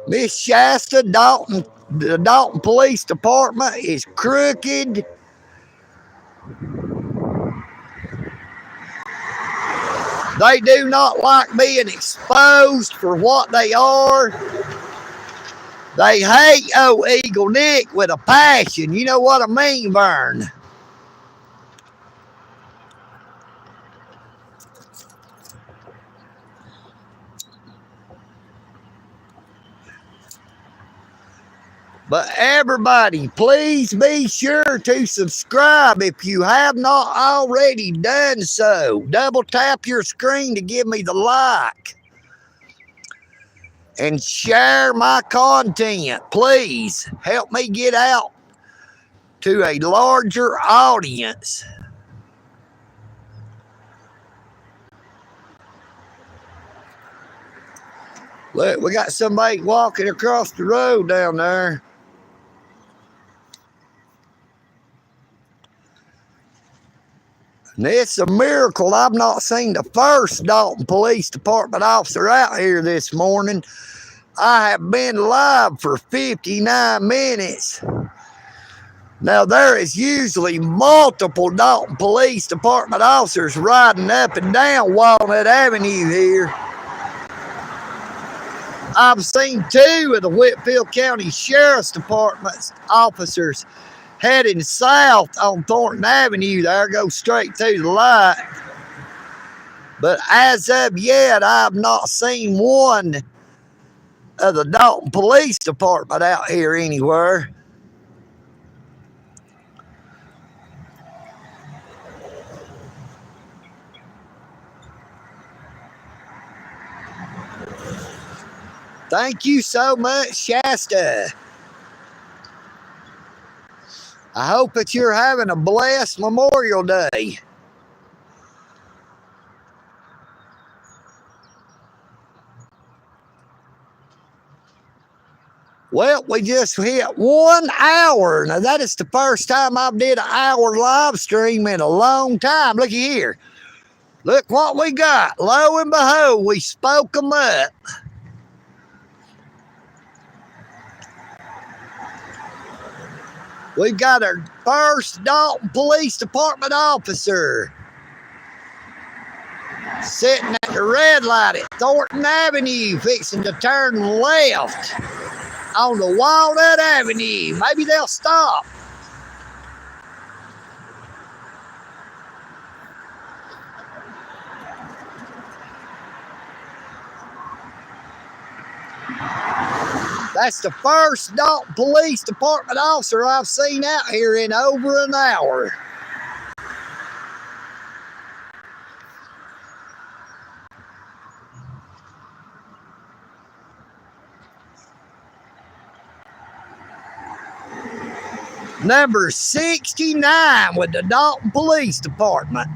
Miss Shasta, the Dalton Police Department is crooked. They do not like being exposed for what they are. They hate EagleNick with a passion. You know what I mean, Vern? But everybody, please be sure to subscribe if you have not already done so. Double tap your screen to give me the like. And share my content. Please help me get out to a larger audience. Look, we got somebody walking across the road down there. And it's a miracle I've not seen the first Dalton Police Department officer out here this morning. I have been live for 59 minutes. Now, there is usually multiple Dalton Police Department officers riding up and down Walnut Avenue here. I've seen 2 of the Whitfield County Sheriff's Department's officers heading south on Thornton Avenue there, go straight through the light. But as of yet, I've not seen one of the Dalton Police Department out here anywhere. Thank you so much, Shasta. I hope that you're having a blessed Memorial Day. Well, we just hit 1 hour. Now, that is the first time I've did an hour live stream in a long time. Looky here. Look what we got. Lo and behold, we spoke them up. We've got our first Dalton Police Department officer sitting at the red light at Thornton Avenue, fixing to turn left on the Walnut Avenue. Maybe they'll stop. That's the first Dalton Police Department officer I've seen out here in over an hour. Number 69 with the Dalton Police Department.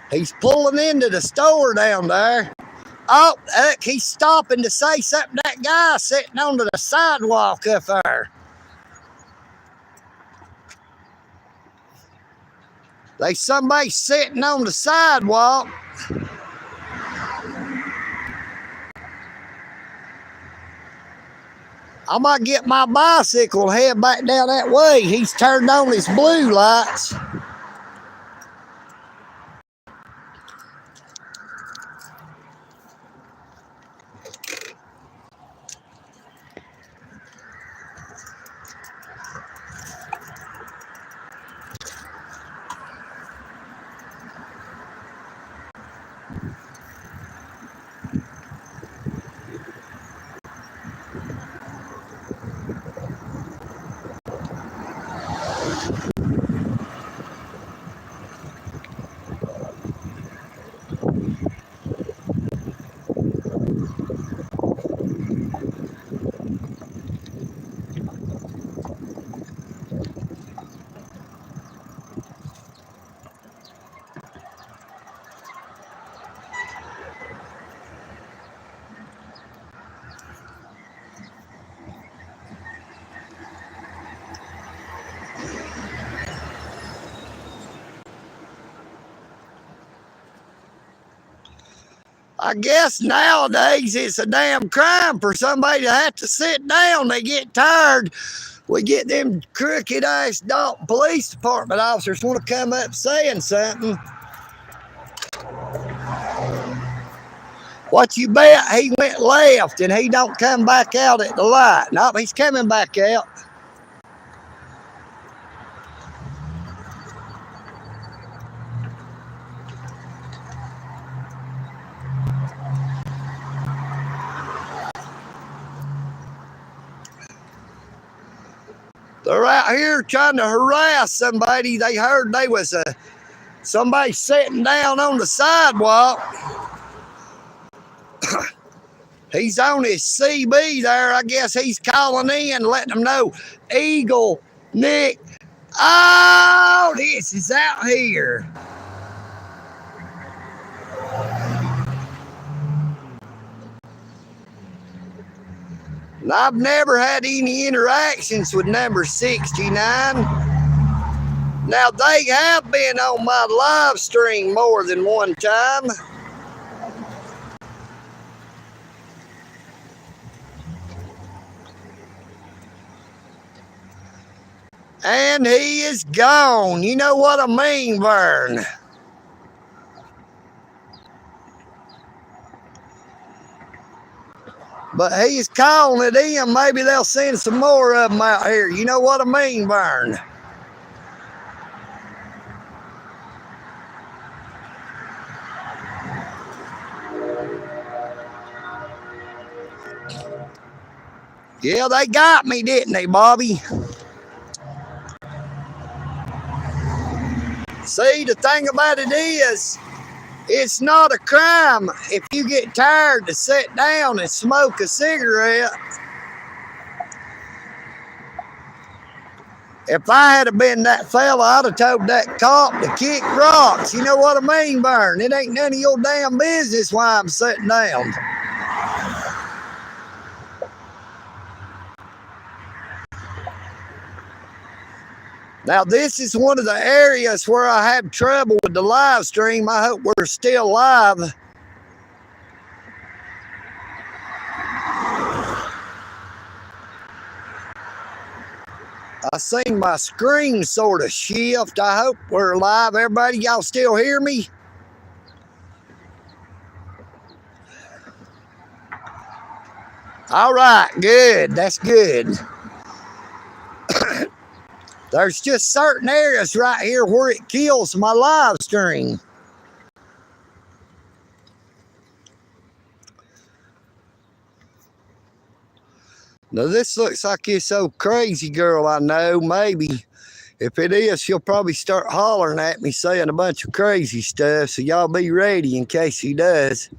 He's pulling into the store down there. Oh, look, he's stopping to say something to that guy sitting on the sidewalk up there. There's somebody sitting on the sidewalk. I might get my bicycle and head back down that way. He's turned on his blue lights. I guess nowadays it's a damn crime for somebody to have to sit down. They get tired. We get them crooked ass Dalton Police Department officers want to come up saying something. What you bet he went left and he don't come back out at the light? Nope, he's coming back out. They're out here trying to harass somebody. They heard they was somebody sitting down on the sidewalk. He's on his CB there. I guess he's calling in, letting them know EagleNick. Oh, this is out here. And I've never had any interactions with number 69. Now, they have been on my live stream more than one time. And he is gone. You know what I mean, Vern? But he's calling it in. Maybe they'll send some more of them out here. You know what I mean, Vern? Yeah, they got me, didn't they, Bobby? See, the thing about it is, it's not a crime if you get tired to sit down and smoke a cigarette. If I had been that fella, I'd have told that cop to kick rocks. You know what I mean, Vern? It ain't none of your damn business why I'm sitting down. Now, this is one of the areas where I had trouble with the live stream. I hope we're still live. I seen my screen sort of shift. I hope we're live. Everybody, y'all still hear me? All right, good. That's good. There's just certain areas right here where it kills my live stream. Now, this looks like this old crazy girl I know. Maybe. If it is, she'll probably start hollering at me saying a bunch of crazy stuff. So y'all be ready in case she does.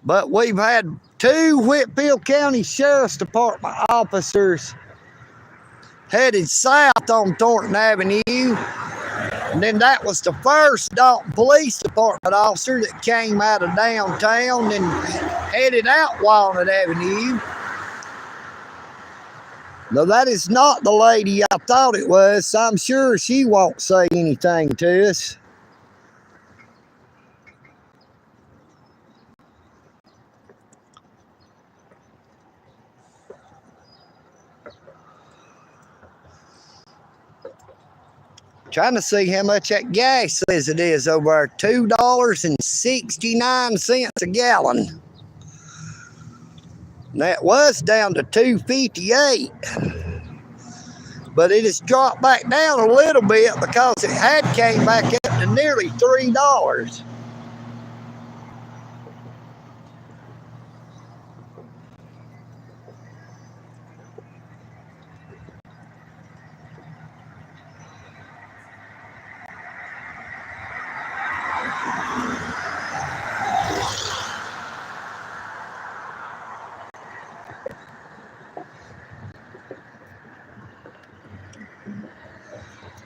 But we've had 2 Whitfield County Sheriff's Department officers headed south on Thornton Avenue. And then that was the first Dalton Police Department officer that came out of downtown and headed out Walnut Avenue. No, that is not the lady I thought it was, so I'm sure she won't say anything to us. Trying to see how much that gas says it is over there. $2.69 a gallon. And that was down to $2.58. But it has dropped back down a little bit because it had came back up to nearly $3.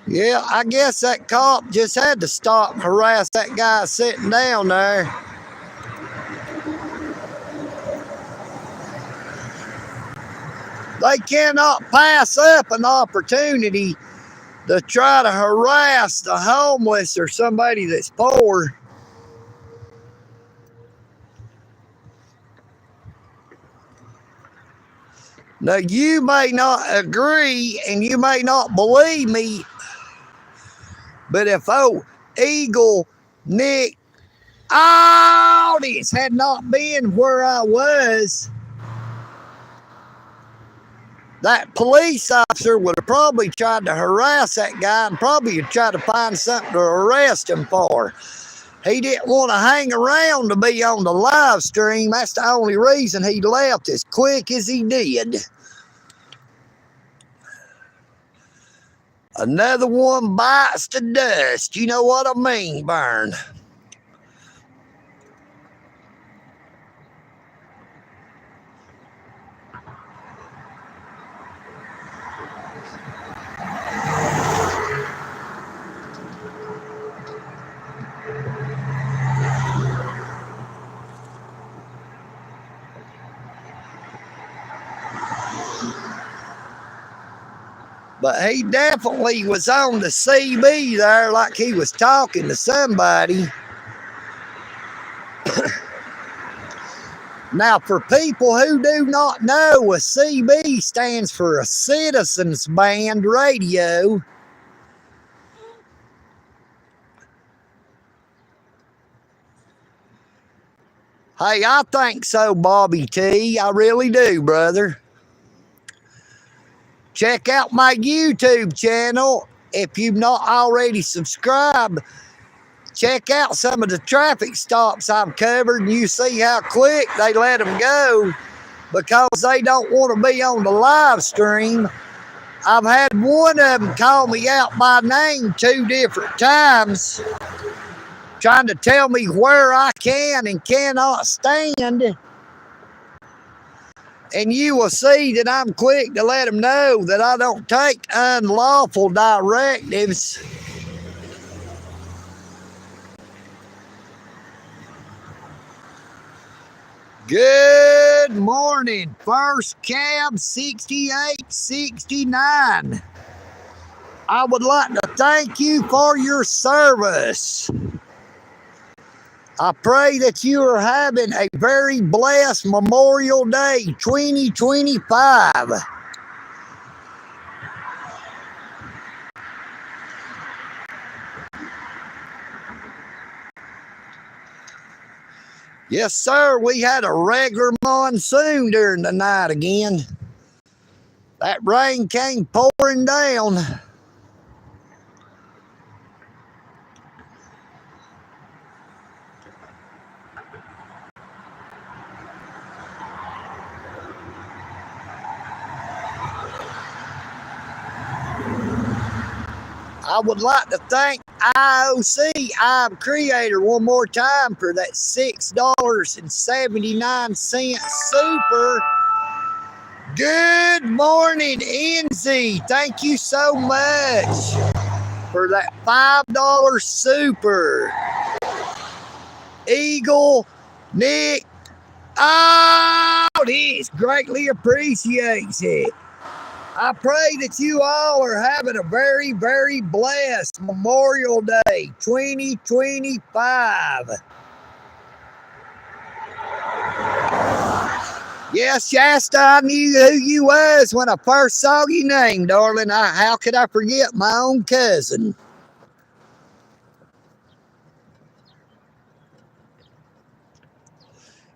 Yeah, I guess that cop just had to stop and harass that guy sitting down there. They cannot pass up an opportunity to try to harass the homeless or somebody that's poor. Now, you may not agree and you may not believe me, but if EagleNick audience had not been where I was, that police officer would have probably tried to harass that guy and probably tried to find something to arrest him for. He didn't want to hang around to be on the live stream. That's the only reason he left as quick as he did. Another one bites the dust. You know what I mean, VERN. But he definitely was on the CB there like he was talking to somebody. Now, for people who do not know, a CB stands for a Citizens Band Radio. Hey, I think so, Bobby T. I really do, brother. Check out my YouTube channel. If you've not already subscribed, check out some of the traffic stops I've covered, and you see how quick they let them go because they don't want to be on the live stream. I've had one of them call me out by name 2 different times, trying to tell me where I can and cannot stand. And you will see that I'm quick to let them know that I don't take unlawful directives. Good morning, first cab 6869. I would like to thank you for your service. I pray that you are having a very blessed Memorial Day 2025. Yes, sir, we had a regular monsoon during the night again. That rain came pouring down. I would like to thank IOC, I'm Creator, one more time for that $6.79 super. Good morning, NZ. Thank you so much for that $5 super. EagleNick, oh, this greatly appreciates it. I pray that you all are having a very, very blessed Memorial Day 2025. Yes, Shasta, I knew who you was when I first saw your name, darling. How could I forget my own cousin?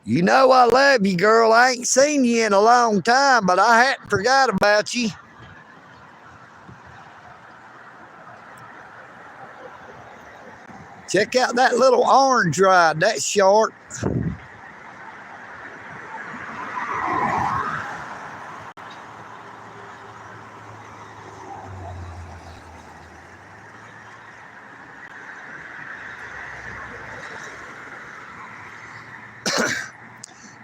You know I love you, girl. I ain't seen you in a long time, but I hadn't forgot about you. Check out that little orange ride. That's sharp.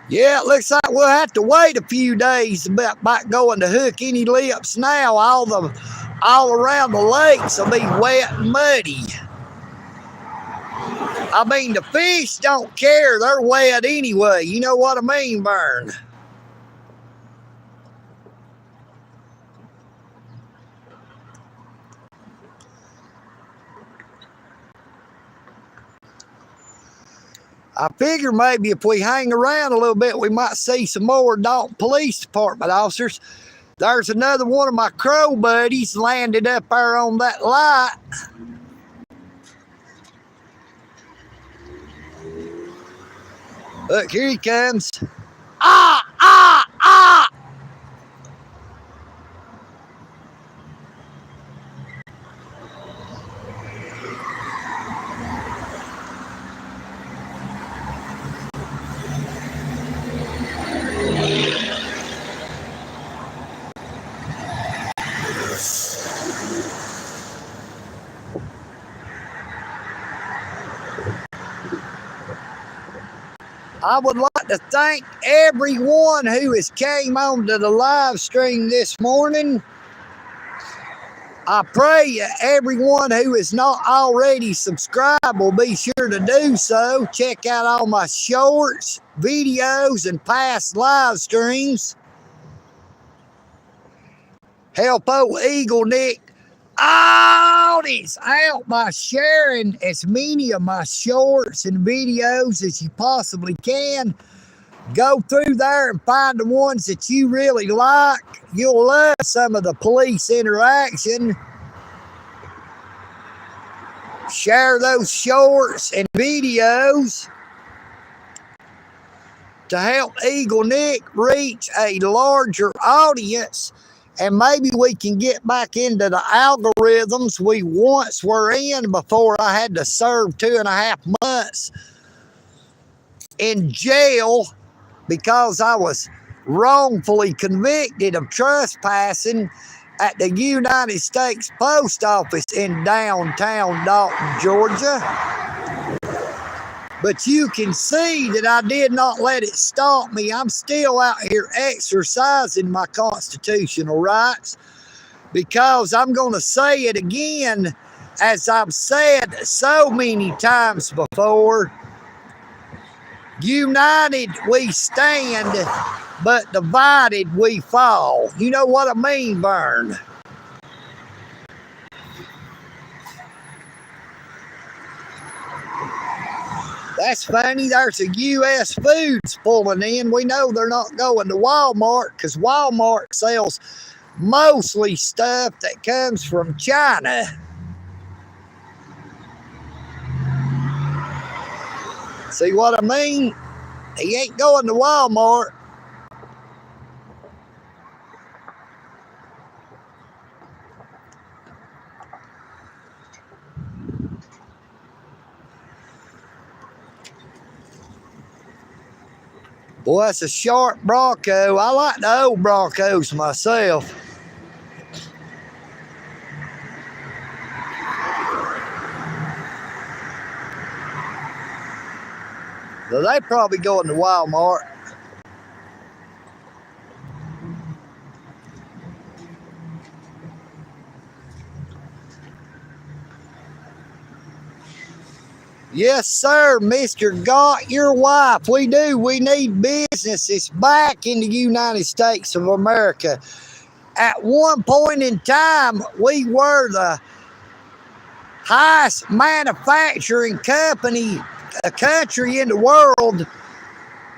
Yeah, it looks like we'll have to wait a few days about going to hook any lips now. All around the lakes will be wet and muddy. I mean, the fish don't care. They're wet anyway. You know what I mean, VERN? I figure maybe if we hang around a little bit, we might see some more Dalton Police Department officers. There's another one of my crow buddies landed up there on that light. Look, here he comes. Ah, ah, ah! I would like to thank everyone who has came on to the live stream this morning. I pray everyone who is not already subscribed will be sure to do so. Check out all my shorts, videos, and past live streams. Help old EagleNick all this out by sharing as many of my shorts and videos as you possibly can. Go through there and find the ones that you really like. You'll love some of the police interaction. Share those shorts and videos to help EagleNick reach a larger audience, and maybe we can get back into the algorithms we once were in before I had to serve 2.5 months in jail because I was wrongfully convicted of trespassing at the United States Post Office in downtown Dalton, Georgia. But you can see that I did not let it stop me. I'm still out here exercising my constitutional rights, because I'm going to say it again, as I've said so many times before. United we stand, but divided we fall. You know what I mean, Vern? That's funny. There's a U.S. Foods pulling in. We know they're not going to Walmart because Walmart sells mostly stuff that comes from China. See what I mean? He ain't going to Walmart. Boy, that's a sharp Bronco. I like the old Broncos myself. So they probably going to Walmart. Yes, sir, Mr. Got Your Wife. We do. We need businesses back in the United States of America. At one point in time, we were the highest manufacturing country in the world.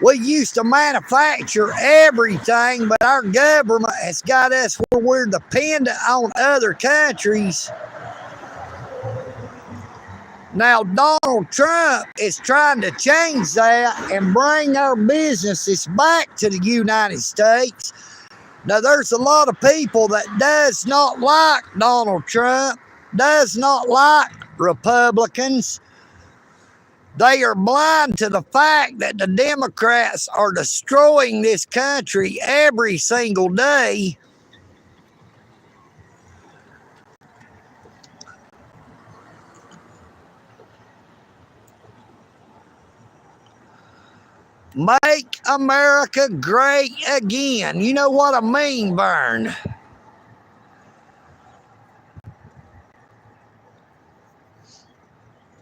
We used to manufacture everything, but our government has got us where we're dependent on other countries. Now, Donald Trump is trying to change that and bring our businesses back to the United States. Now, there's a lot of people that does not like Donald Trump, does not like Republicans. They are blind to the fact that the Democrats are destroying this country every single day. Make America great again. You know what I mean, Vern?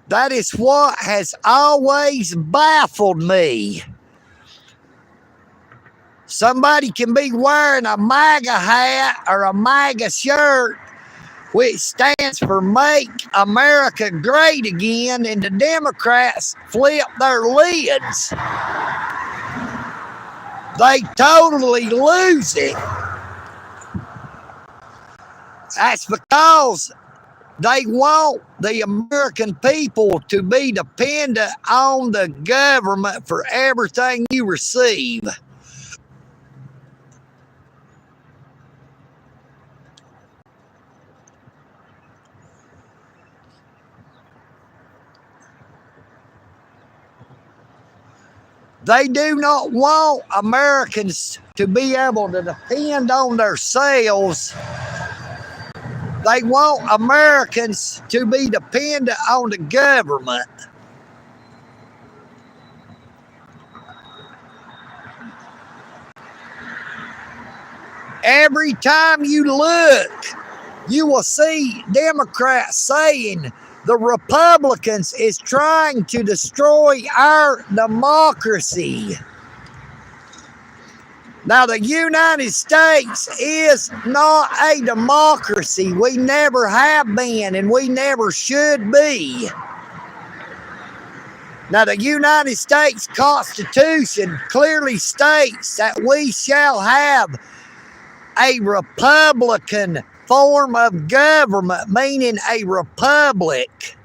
That is what has always baffled me. Somebody can be wearing a MAGA hat or a MAGA shirt, which stands for Make America Great Again, and the Democrats flip their lids. They totally lose it. That's because they want the American people to be dependent on the government for everything you receive. They do not want Americans to be able to depend on themselves. They want Americans to be dependent on the government. Every time you look, you will see Democrats saying the Republicans is trying to destroy our democracy. Now, the United States is not a democracy. We never have been, and we never should be. Now, the United States Constitution clearly states that we shall have a Republican form of government, meaning a republic.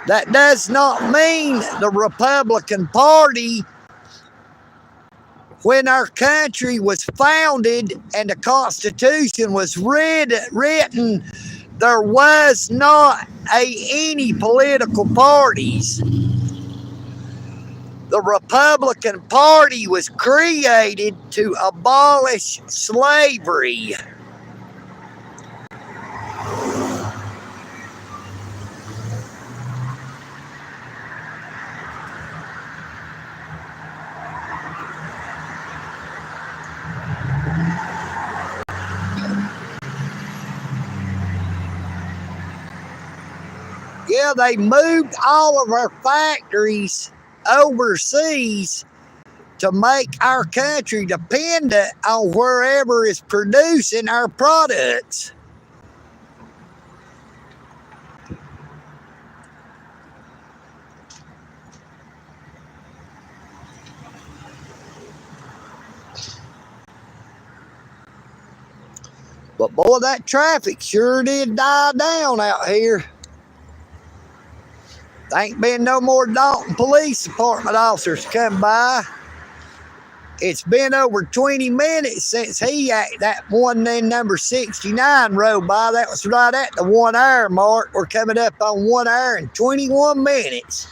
That does not mean the Republican Party. When our country was founded and the Constitution was written, there was not any political parties. The Republican Party was created to abolish slavery. Yeah, Yeah, they moved all of our factories overseas to make our country dependent on wherever is producing our products. But boy, that traffic sure did die down out here. There ain't been no more Dalton Police Department officers come by. It's been over 20 minutes since that one in number 69 rode by. That was right at the 1 hour mark. We're coming up on 1 hour and 21 minutes.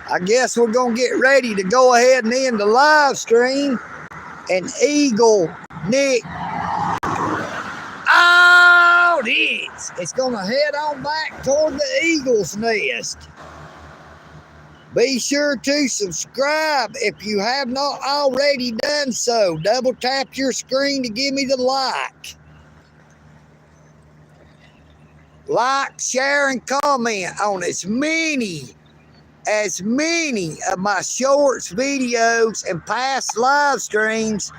I guess we're going to get ready to go ahead and end the live stream. And EagleNick, oh, it's going to head on back toward the Eagle's Nest. Be sure to subscribe if you have not already done so. Double tap your screen to give me the like. Like, share, and comment on as many of my shorts, videos, and past live streams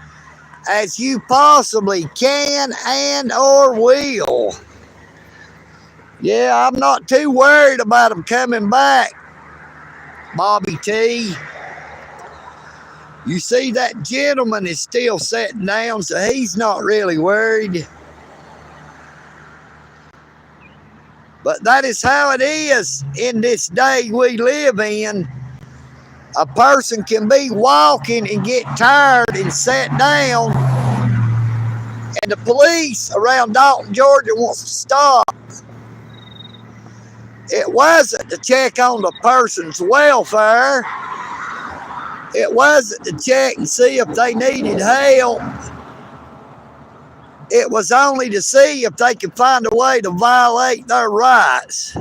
as you possibly can and or will. Yeah, I'm not too worried about them coming back, Bobby T. You see, that gentleman is still sitting down, so he's not really worried. But that is how it is in this day we live in. A person can be walking and get tired and sit down, and the police around Dalton, Georgia wants to stop. It wasn't to check on the person's welfare. It wasn't to check and see if they needed help. It was only to see if they could find a way to violate their rights.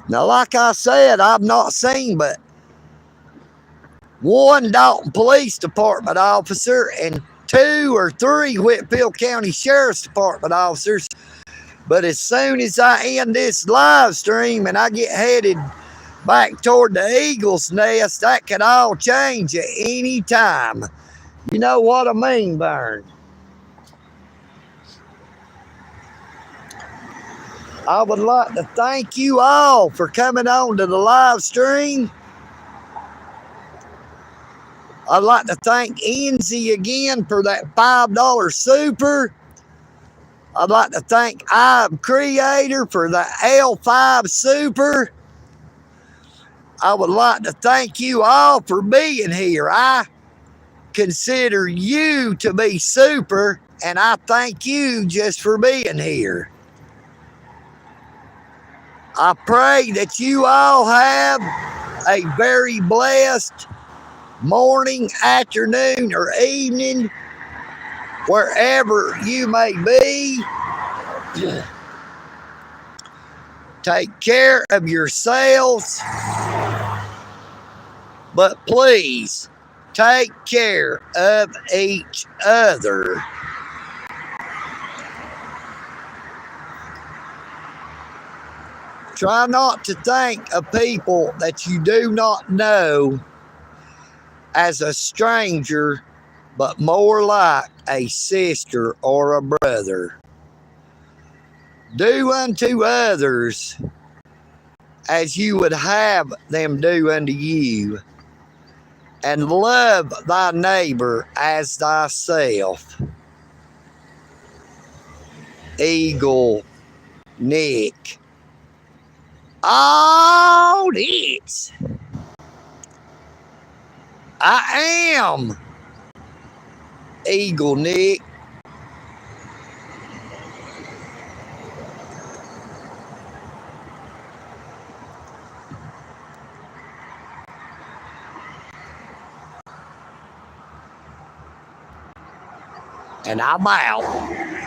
Now, like I said, I've not seen but one Dalton Police Department officer and 2 or 3 Whitfield County Sheriff's Department officers. But as soon as I end this live stream and I get headed back toward the Eagle's Nest, that could all change at any time. You know what I mean, VERN? I would like to thank you all for coming on to the live stream. I'd like to thank Enzy again for that $5 super. I'd like to thank I'm Creator for the L5 super. I would like to thank you all for being here. I consider you to be super, and I thank you just for being here. I pray that you all have a very blessed morning, afternoon, or evening, wherever you may be. Take care of yourselves, but please take care of each other. Try not to think of people that you do not know as a stranger, but more like a sister or a brother. Do unto others as you would have them do unto you, and love thy neighbor as thyself. EagleNick. Oh, this. I am EagleNick. And I'm out.